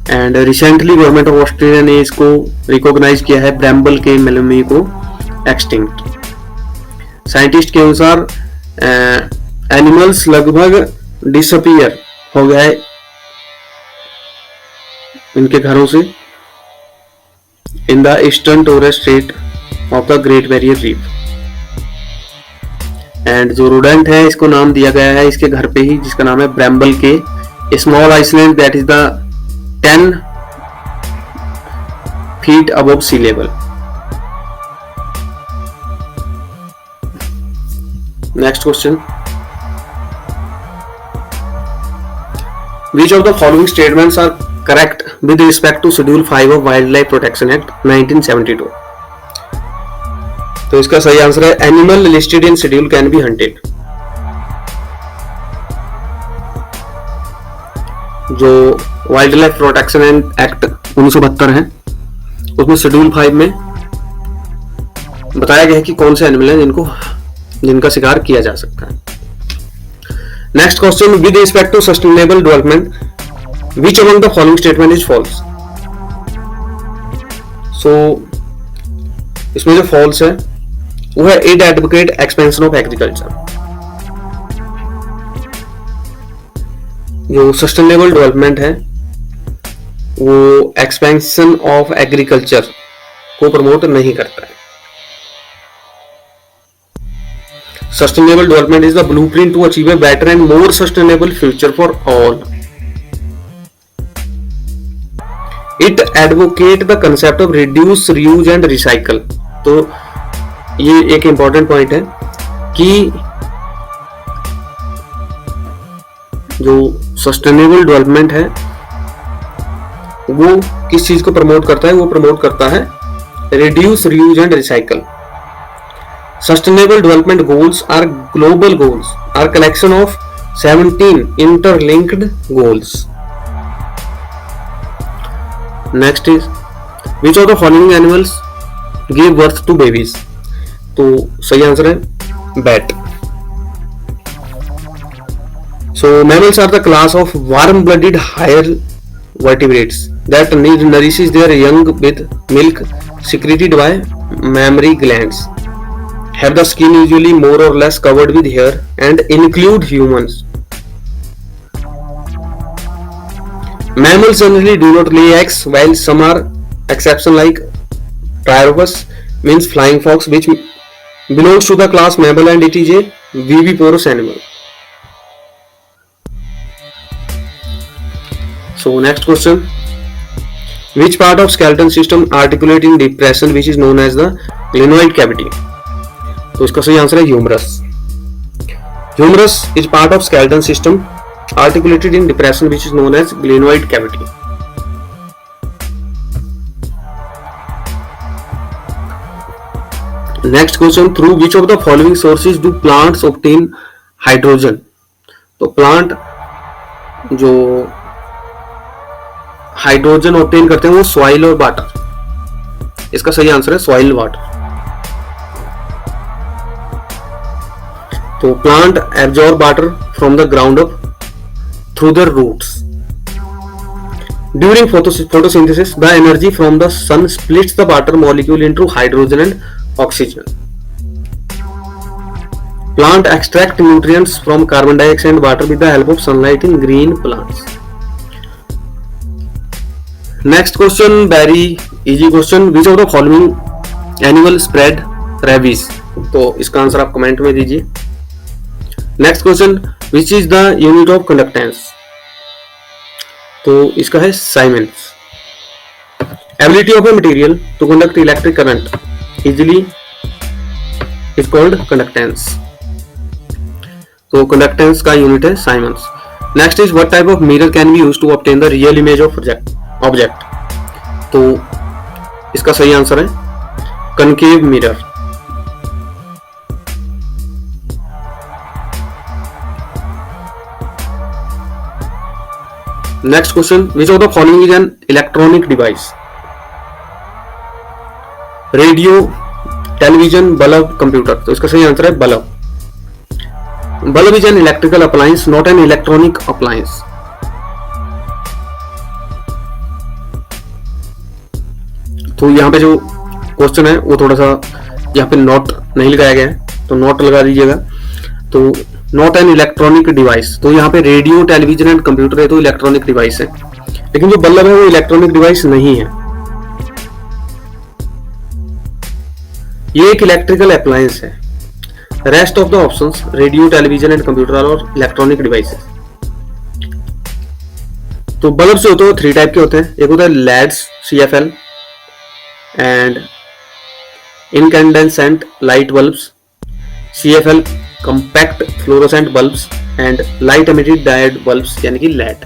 And recently government of Australia ने इसको रिकॉग्नाइज किया है ब्रैम्बल के मिलमी को एक्सटिंक्ट। साइंटिस्ट के अनुसार एनिमल्स लगभग डिसअपियर हो गए इनके घरों से in the eastern Torres strait of the great barrier reef. And जो रोडेंट है इसको नाम दिया गया है इसके घर पे ही, जिसका नाम है Bramble Cay small island that is the 10 feet above sea level. Next question, which of the following statements are correct with respect to Schedule 5 of Wildlife Protection Act 1972? तो इसका सही आंसर है animal listed in schedule can be hunted. जो wild life protection act 1972 है उसमें schedule 5 में बताया गया है कि कौन से एनिमल हैं जिनका शिकार किया जा सकता है। Next question, with respect to sustainable development which among the following statement is false? So इसमें जो फॉल्स है वो है it advocate expansion of agriculture. जो सस्टेनेबल डेवलपमेंट है वो एक्सपेंशन ऑफ एग्रीकल्चर को प्रमोट नहीं करता है। Sustainable development is the blueprint to achieve a better and more sustainable future for all. It advocates the concept of reduce, reuse and recycle. तो ये एक important point है कि जो sustainable development है वो किस चीज को प्रमोट करता है? वो प्रमोट करता है reduce, reuse and recycle. Sustainable development goals are global goals, are collection of 17 interlinked goals. Next is which of the following animals give birth to babies? तो सही आंसर है bat. So mammals are the class of warm-blooded higher vertebrates that nourishes their young with milk secreted by mammary glands. Have the skin usually more or less covered with hair and include humans. Mammals generally do not lay eggs, while some are exception like Trioropus means flying fox, which belongs to the class mammal and it is a viviparous animal. So next question, which part of skeleton system articulate in depression which is known as the glenoid cavity? तो इसका सही answer है humerus. Humerus is part of skeleton system articulated in depression which is known as glenoid cavity. Next question, through which of the following sources do plants obtain hydrogen? तो plant जो hydrogen obtain करते हैं वो soil और water. इसका सही answer है soil water. तो plant absorb water from the ground up through the roots. During photosynthesis, the energy from the sun splits the water molecule into hydrogen and oxygen. Plant extract nutrients from carbon dioxide and water with the help of sunlight in green plants. Next question very easy question, which of the following animal spread rabies? तो इसका answer आप comment में दीजिए। Next question, which is the unit of conductance? तो इसका है siemens. Ability of a material to conduct electric current easily is called conductance. तो conductance का यूनिट है siemens. Next is what type of mirror can be used to obtain the real image of object? तो इसका सही answer है concave mirror. Next question, which of the following is an electronic device? Radio, television, bulb, computer. तो इसका सही answer है bulb. Bulb is an electrical appliance not an electronic appliance. तो यहाँ पे जो क्वेश्चन है वो थोड़ा सा यहाँ पे नोट नहीं लगाया गया है, तो नोट लगा दीजिएगा। तो नॉट एन इलेक्ट्रॉनिक डिवाइस, तो यहाँ पे रेडियो, टेलीविजन एंड कंप्यूटर है तो इलेक्ट्रॉनिक डिवाइस है, लेकिन जो बल्ब है वो इलेक्ट्रॉनिक डिवाइस नहीं है, ये एक इलेक्ट्रिकल अप्लायंस है। Rest of the options radio, television and computer are और इलेक्ट्रॉनिक डिवाइसेस। तो बल्ब से होते हैं 3 टाइप के होते हैं, एक होता है leads, CFL and incandescent light bulbs, CFL compact fluorescent bulbs and light emitted diode bulbs यानी कि LED।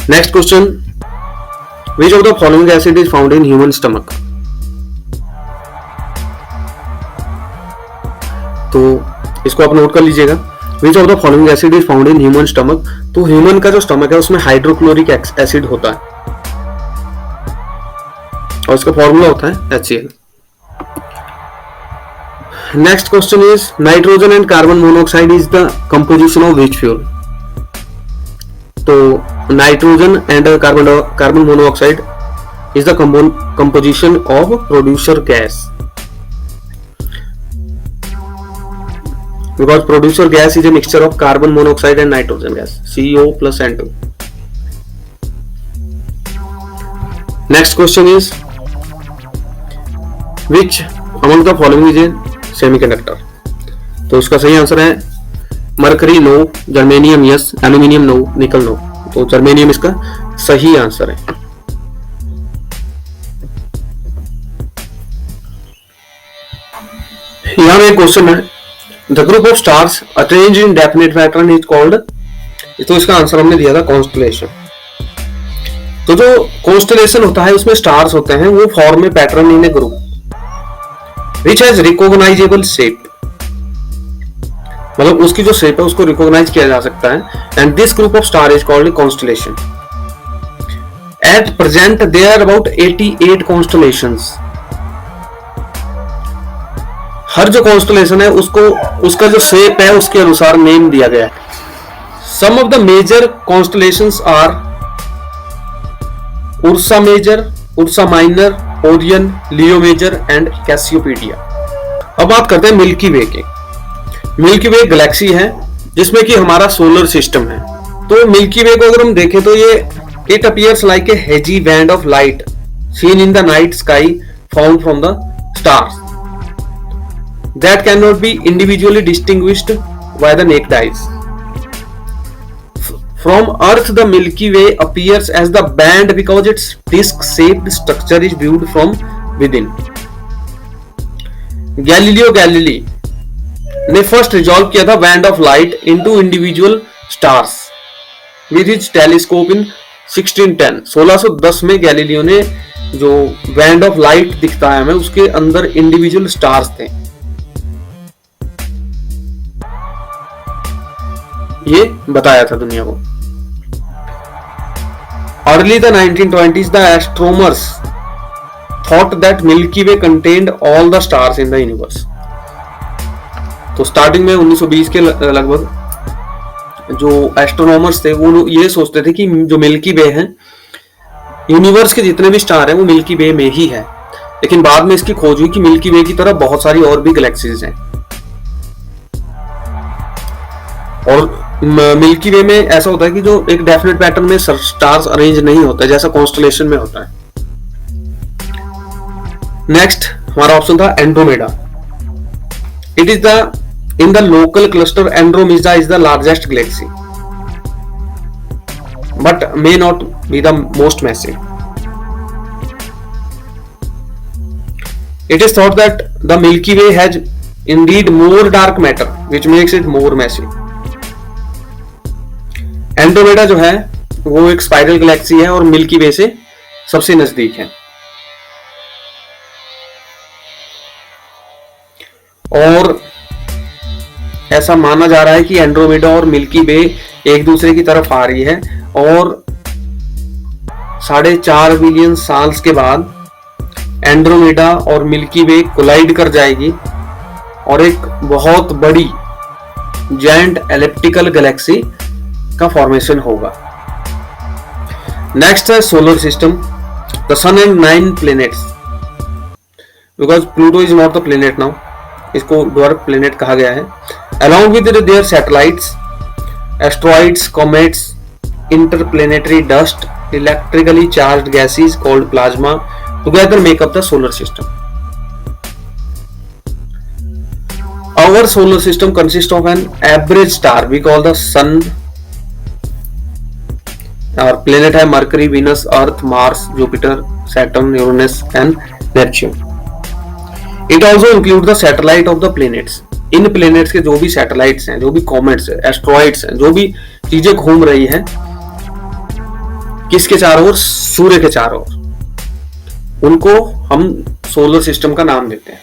Next question, which of the following acid is found in human stomach? तो इसको आप नोट कर लीजिएगा। विच of the following acid is found in human stomach? तो human का जो स्टमक है उसमें हाइड्रोक्लोरिक एसिड होता है और इसका फॉर्मूला होता है HCl। Next question is nitrogen and carbon monoxide is the composition of which fuel? तो nitrogen and carbon monoxide is the composition of producer gas, because producer gas is a mixture of carbon monoxide and nitrogen gas, CO plus N2. Next question is, which among the following is a semiconductor? तो इसका सही answer है mercury no, germanium yes, aluminium no, nickel no. तो germanium इसका सही answer है। यहां में एक क्वेश्चन है, The group of stars arranged in definite pattern is called, तो इसका आंसर हमने दिया था constellation। तो जो constellation होता है उसमें stars होते हैं, वो फॉर्म में pattern in A group which has recognizable shape, मतलब उसकी जो शेप है उसको रिकॉग्नाइज किया जा सकता है। And this group of star is called constellation. At present there are about 88 constellations. हर जो कॉन्स्टलेशन है उसको उसका जो शेप है उसके अनुसार नेम दिया गया है। Some of the major constellations are Ursa Major, Ursa Minor, Orion, Leo Major and Cassiopeia. अब बात करते हैं मिल्की वे के। मिल्की वे गैलेक्सी है जिसमें कि हमारा सोलर सिस्टम है। तो मिल्की वे को अगर हम देखें तो ये it appears like a hazy band of light seen in the night sky found from the stars that cannot be individually distinguished by the naked eyes. From Earth, the Milky Way appears as the band because its disc-shaped structure is viewed from within. Galileo Galilei ने first resolve किया था band of light into individual stars with his telescope in 1610। 1610 में Galileo ने जो band of light दिखता है हमें उसके अंदर इंडिविजुअल स्टार्स थे, ये बताया था दुनिया को। Early the 1920s the astronomers thought that milky way contained all the stars in the universe. तो स्टार्टिंग में 1920 के लगभग जो एस्ट्रोनॉमर्स थे वो ये सोचते थे कि जो मिल्की वे है, यूनिवर्स के जितने भी स्टार हैं वो मिल्की वे में ही है। लेकिन बाद में इसकी खोज हुई कि मिल्की वे की तरह बहुत सारी और भी गैलेक्सीज हैं। और मिल्की वे में ऐसा होता है कि जो एक डेफिनेट पैटर्न में स्टार्स अरेंज नहीं होता है जैसा कॉन्स्टलेशन में होता है। नेक्स्ट हमारा ऑप्शन था Andromeda. It is the in the local cluster Andromeda is the largest Galaxy but may not be the most massive. It is thought that the Milky Way has indeed more dark matter, which makes it more massive. Andromeda जो है वो एक spiral Galaxy है और milky वे से सबसे नजदीक है। और ऐसा माना जा रहा है कि एंड्रोमेडा और मिल्की वे एक दूसरे की तरफ आ रही है और 4.5 बिलियन साल के बाद एंड्रोमेडा और मिल्की वे कोलाइड कर जाएगी और एक बहुत बड़ी जायंट एलिप्टिकल गैलेक्सी का फॉर्मेशन होगा। नेक्स्ट है solar system. The sun and 9 planets, because Pluto is not the planet now, इसको ड्वार्फ प्लैनेट कहा गया है। Along with their satellites, asteroids, comets, interplanetary dust, electrically charged gases called plasma together make up the solar system. Our solar system consists of an average star we call the sun. Our planet है Mercury, Venus, Earth, Mars, Jupiter, Saturn, Uranus and Neptune. It also includes the satellite of the planets. In planets के जो भी satellites हैं, जो भी comets हैं, asteroids हैं, जो भी चीजें घूम रही हैं किसके चारों ओर, सूर्य के चारों ओर, उनको हम सोलर सिस्टम का नाम देते हैं।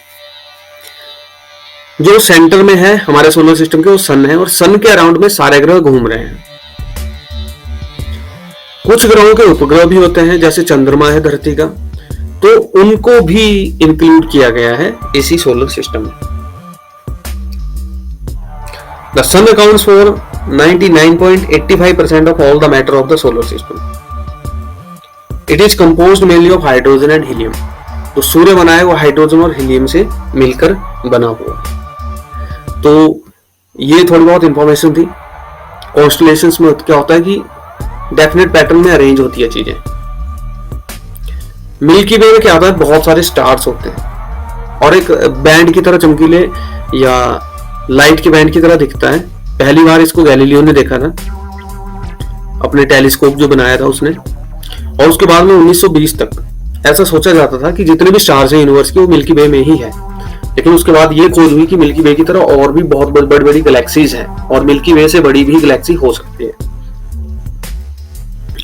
जो सेंटर में है हमारे सोलर सिस्टम के वो सन है और सन के अराउंड में सारे ग्रह घूम रहे हैं। कुछ ग्रहों के उपग्रह भी होते हैं जैसे चंद्रमा है धरती का, तो उनको भी इंक्लूड किया गया है इसी सोलर सिस्टम में। The sun accounts for 99.85% of all the matter of the solar system. It is composed mainly of hydrogen and helium. तो सूर्य बना है वो हाइड्रोजन और हीलियम से मिलकर बना हुआ है। तो ये थोड़ी बहुत इंफॉर्मेशन थी। कॉन्स्टलेशंस में क्या होता है कि डेफिनेट पैटर्न में अरेंज होती है चीजें। मिल्की वे में क्या होता है, बहुत सारे स्टार्स होते हैं और एक बैंड की तरह चमकीले या लाइट के बैंड की तरह दिखता है। पहली बार इसको गैलीलियो ने देखा था अपने टेलीस्कोप जो बनाया था उसने, और उसके बाद में 1920 तक ऐसा सोचा जाता था कि जितने भी स्टार्स हैं यूनिवर्स के वो मिल्की वे में ही है। लेकिन उसके बाद ये खोज हुई कि मिल्की वे की तरह और भी बहुत बड़ी बड़ी गैलेक्सीज हैं और मिल्की वे से बड़ी भी गैलेक्सी हो सकती है।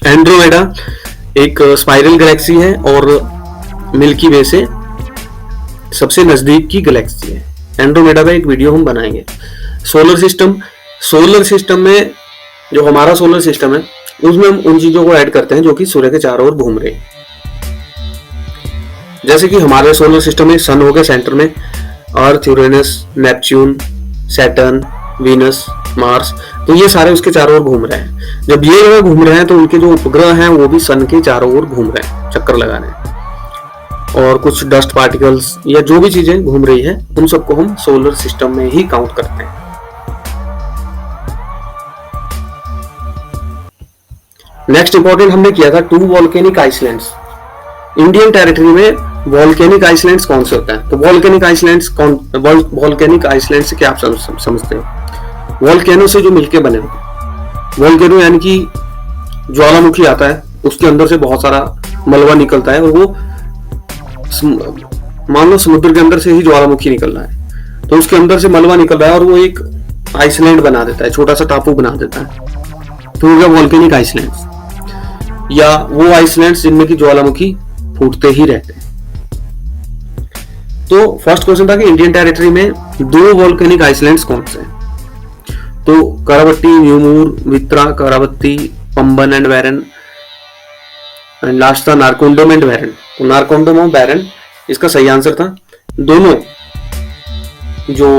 एंड्रोमेडा एक स्पाइरल गैलेक्सी है और मिल्की वे से सबसे नजदीक की गैलेक्सी है। एंड्रोमेडा का एक वीडियो हम बनाएंगे। सोलर सिस्टम में जो हमारा सोलर सिस्टम है उसमें हम उन चीजों को ऐड करते हैं जो कि सूर्य के चारों ओर घूम रहे हैं। जैसे कि हमारे सोलर सिस्टम में सन हो गया सेंटर में, Earth, Uranus, Neptune, Saturn, Venus, Mars, तो ये सारे उसके चारों ओर घूम रहे हैं। जब ये ग्रह घूम रहे हैं तो उनके जो उपग्रह हैं वो भी सन के चारों ओर घूम रहे हैं, चक्कर लगा रहे हैं। और कुछ डस्ट पार्टिकल्स या जो भी चीजें घूम रही है उन सबको हम सोलर सिस्टम में ही काउंट करते हैं। नेक्स्ट इंपॉर्टेंट हमने किया था 2 वॉल्केनिक आइसलैंड्स। इंडियन टेरिटरी में वॉल्केनिक आइसलैंड्स कौन से होते हैं? तो वॉल्केनिक आइसलैंड से क्या आप समझते हो? वॉल्केनो से जो मिलके बने होते। वॉल्केनो यानी कि ज्वालामुखी आता है, उसके अंदर से बहुत सारा मलबा निकलता है और वो मान लो समुद्र के अंदर से ही ज्वालामुखी निकल रहा है, तो उसके अंदर से मलबा निकल रहा है और वो एक आइसलैंड बना देता है, छोटा सा टापू बना देता है, तो हो गया वॉल्केनिक आइसलैंड्स। या वो आइसलैंड्स जिनमें की ज्वालामुखी फूटते ही रहते हैं। तो फर्स्ट क्वेश्चन था कि इंडियन टेरिटरी में 2 वॉल्केनिक आइसलैंड्स कौन से हैं? तो Kavaratti, New Moore, Bitra, Kavaratti, Pamban and Barren, and last था नारकोंडम एंड बैरन। तो नारकोंडम और बैरन इसका सही आंसर था। दोनों जो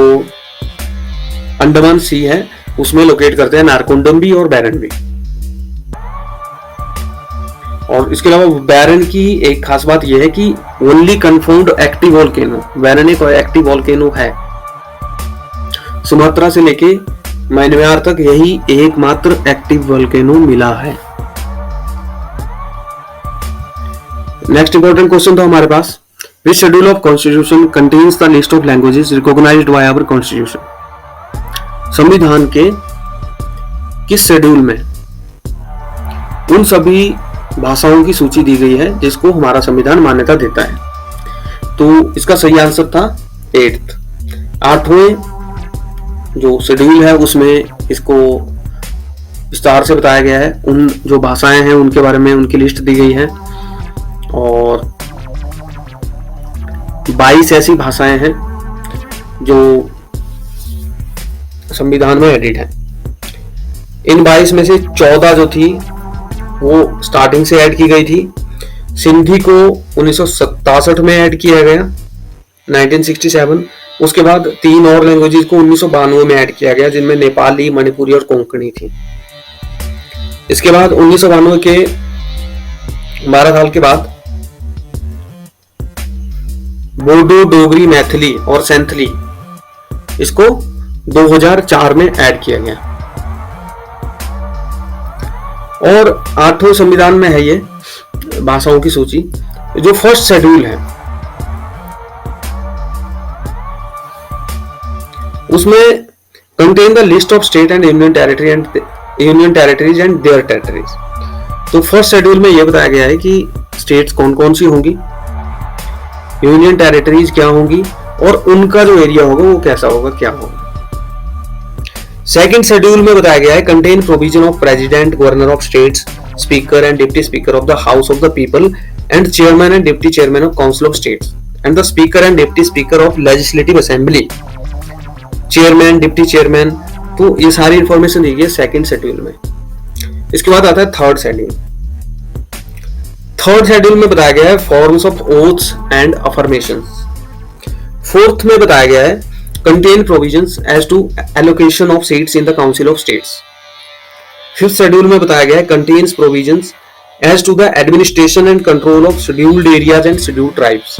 अंडमान सी है उसमें लोकेट करते हैं, नारकोंडम भी और बैरन भी। और इसके अलावा बैरन की एक खास बात यह है कि ओनली कन्फर्म्ड एक्टिव वोल्केनो, बैरन एक एक्टिव वोल्केनो है। सुमात्रा से लेके म्यांमार तक यही एकमात्र एक्टिव वोल्केनो मिला है। नेक्स्ट इंपॉर्टेंट क्वेश्चन था हमारे पास, which schedule of constitution contains the list of languages recognised by our constitution. संविधान के किस शेड्यूल में उन सभी भाषाओं की सूची दी गई है जिसको हमारा संविधान मान्यता देता है? तो इसका सही आंसर था 8th, 8वें जो शेड्यूल है उसमें इसको विस्तार से बताया गया है। उन जो भाषाएं हैं उनके बारे में उनकी लिस्ट दी गई है और 22 ऐसी भाषाएं हैं जो संविधान में एडिट है। इन 22 में से 14 जो थी वो स्टार्टिंग से ऐड की गई थी। सिंधी को 1967 में ऐड किया गया 1967। उसके बाद 3 और लैंग्वेजेस को 1992 में ऐड किया गया जिनमें नेपाली, मणिपुरी और कोंकणी थी। इसके बाद 1992 के 12 साल के बाद बोडो, डोगरी, मैथिली और सैंथली इसको 2004 में ऐड किया गया। और 8वें संविधान में है ये भाषाओं की सूची। जो फर्स्ट शेड्यूल है उसमें contain the list of state and union territories and there territories. तो फर्स्ट शेड्यूल में यह बताया गया है कि स्टेट्स कौन कौन सी होंगी, यूनियन टेरिटरीज क्या होंगी और उनका जो एरिया होगा वो कैसा होगा, क्या होगा। सेकंड शेड्यूल में बताया गया है contain provision of president, governor of states, speaker and deputy speaker of the house of the people and chairman and deputy chairman of council of states and the speaker and deputy speaker of legislative assembly, chairman, deputy chairman. तो ये सारी information दी गई है second schedule में। इसके बाद आता है थर्ड शेड्यूल। थर्ड शेड्यूल में बताया गया है forms of oaths and affirmations. Fourth में बताया गया है contain provisions as to allocation of seats in the council of states। Fifth schedule में बताया गया है contains provisions as to the administration and control of scheduled areas and scheduled tribes।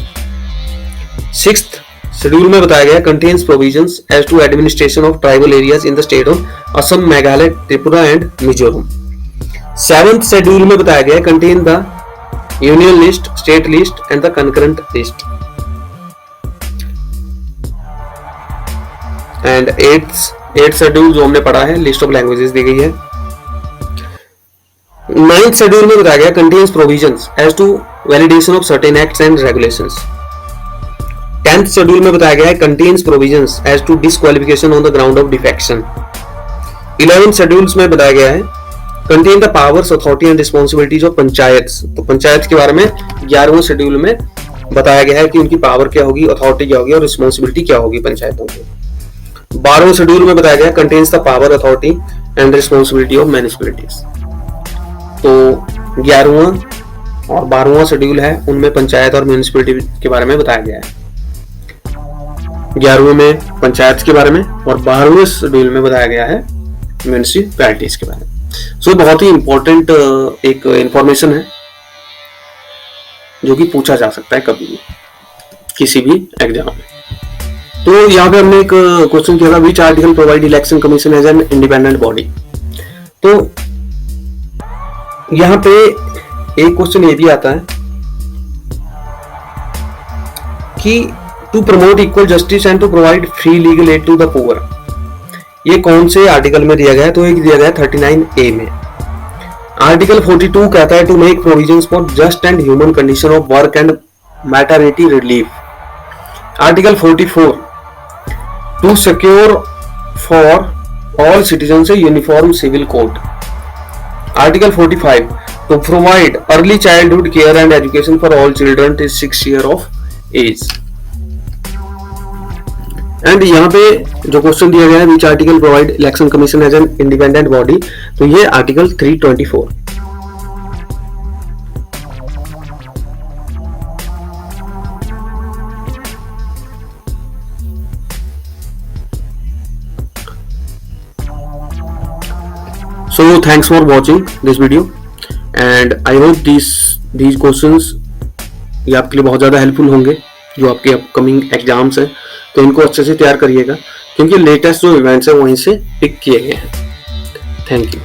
Sixth schedule में बताया गया है contains provisions as to administration of tribal areas in the state of Assam, Meghalaya, Tripura and Mizoram। Seventh schedule में बताया गया है contain the union list, state list and the concurrent list। And eighth schedule जो हमने पढ़ा है list of languages दी गई है। नाइन्थ शेड्यूल में बताया गया contains provisions as to validation of certain acts and regulations. 10th schedule में बताया गया है contains provisions as to disqualification on the ground of defection. 11th schedules में बताया गया है contain the powers, authority and responsibilities of panchayats. तो पंचायत के बारे में 11वें शेड्यूल में बताया गया है कि उनकी पावर क्या होगी, अथॉरिटी क्या होगी और रिस्पॉन्सिबिलिटी क्या होगी पंचायतों की। 12वें शेड्यूल में बताया गया contains the power, authority and responsibility of municipalities. तो 11वां और 12वां शेड्यूल है उनमें पंचायत और म्युनिसिपैलिटी के बारे में बताया गया है। 11वें में पंचायत के बारे में और 12वें शेड्यूल में बताया गया है म्युनिसिपैलिटीज के बारे में। सो बहुत ही इंपॉर्टेंट एक इंफॉर्मेशन है जो कि पूछा जा सकता है कभी भी किसी भी एग्जाम में। तो यहाँ पे हमने एक क्वेश्चन किया था which article provide election commission as an independent body. तो यहाँ पे एक क्वेश्चन ये भी आता है कि to promote equal justice and to provide free legal aid to the poor, ये कौन से आर्टिकल में दिया गया है? तो एक दिया गया है 39A में। आर्टिकल 42 कहता है to make provisions for just and humane condition of work and maternity relief. Article 44 to secure for all citizen a uniform civil code. Article 45 to provide early childhood care and education for all children till 6 years of age. And यहाँ पे जो question दिया गया है which article provide election commission as an independent body, तो ये article 324। So thanks for watching this video and I hope these questions ये आपके लिए बहुत ज़्यादा हेल्पफुल होंगे जो आपके अपकमिंग एग्जाम्स हैं। तो इनको अच्छे से तैयार करिएगा क्योंकि लेटेस्ट जो इवेंट्स है वहीं से पिक किए गए हैं। Thank you.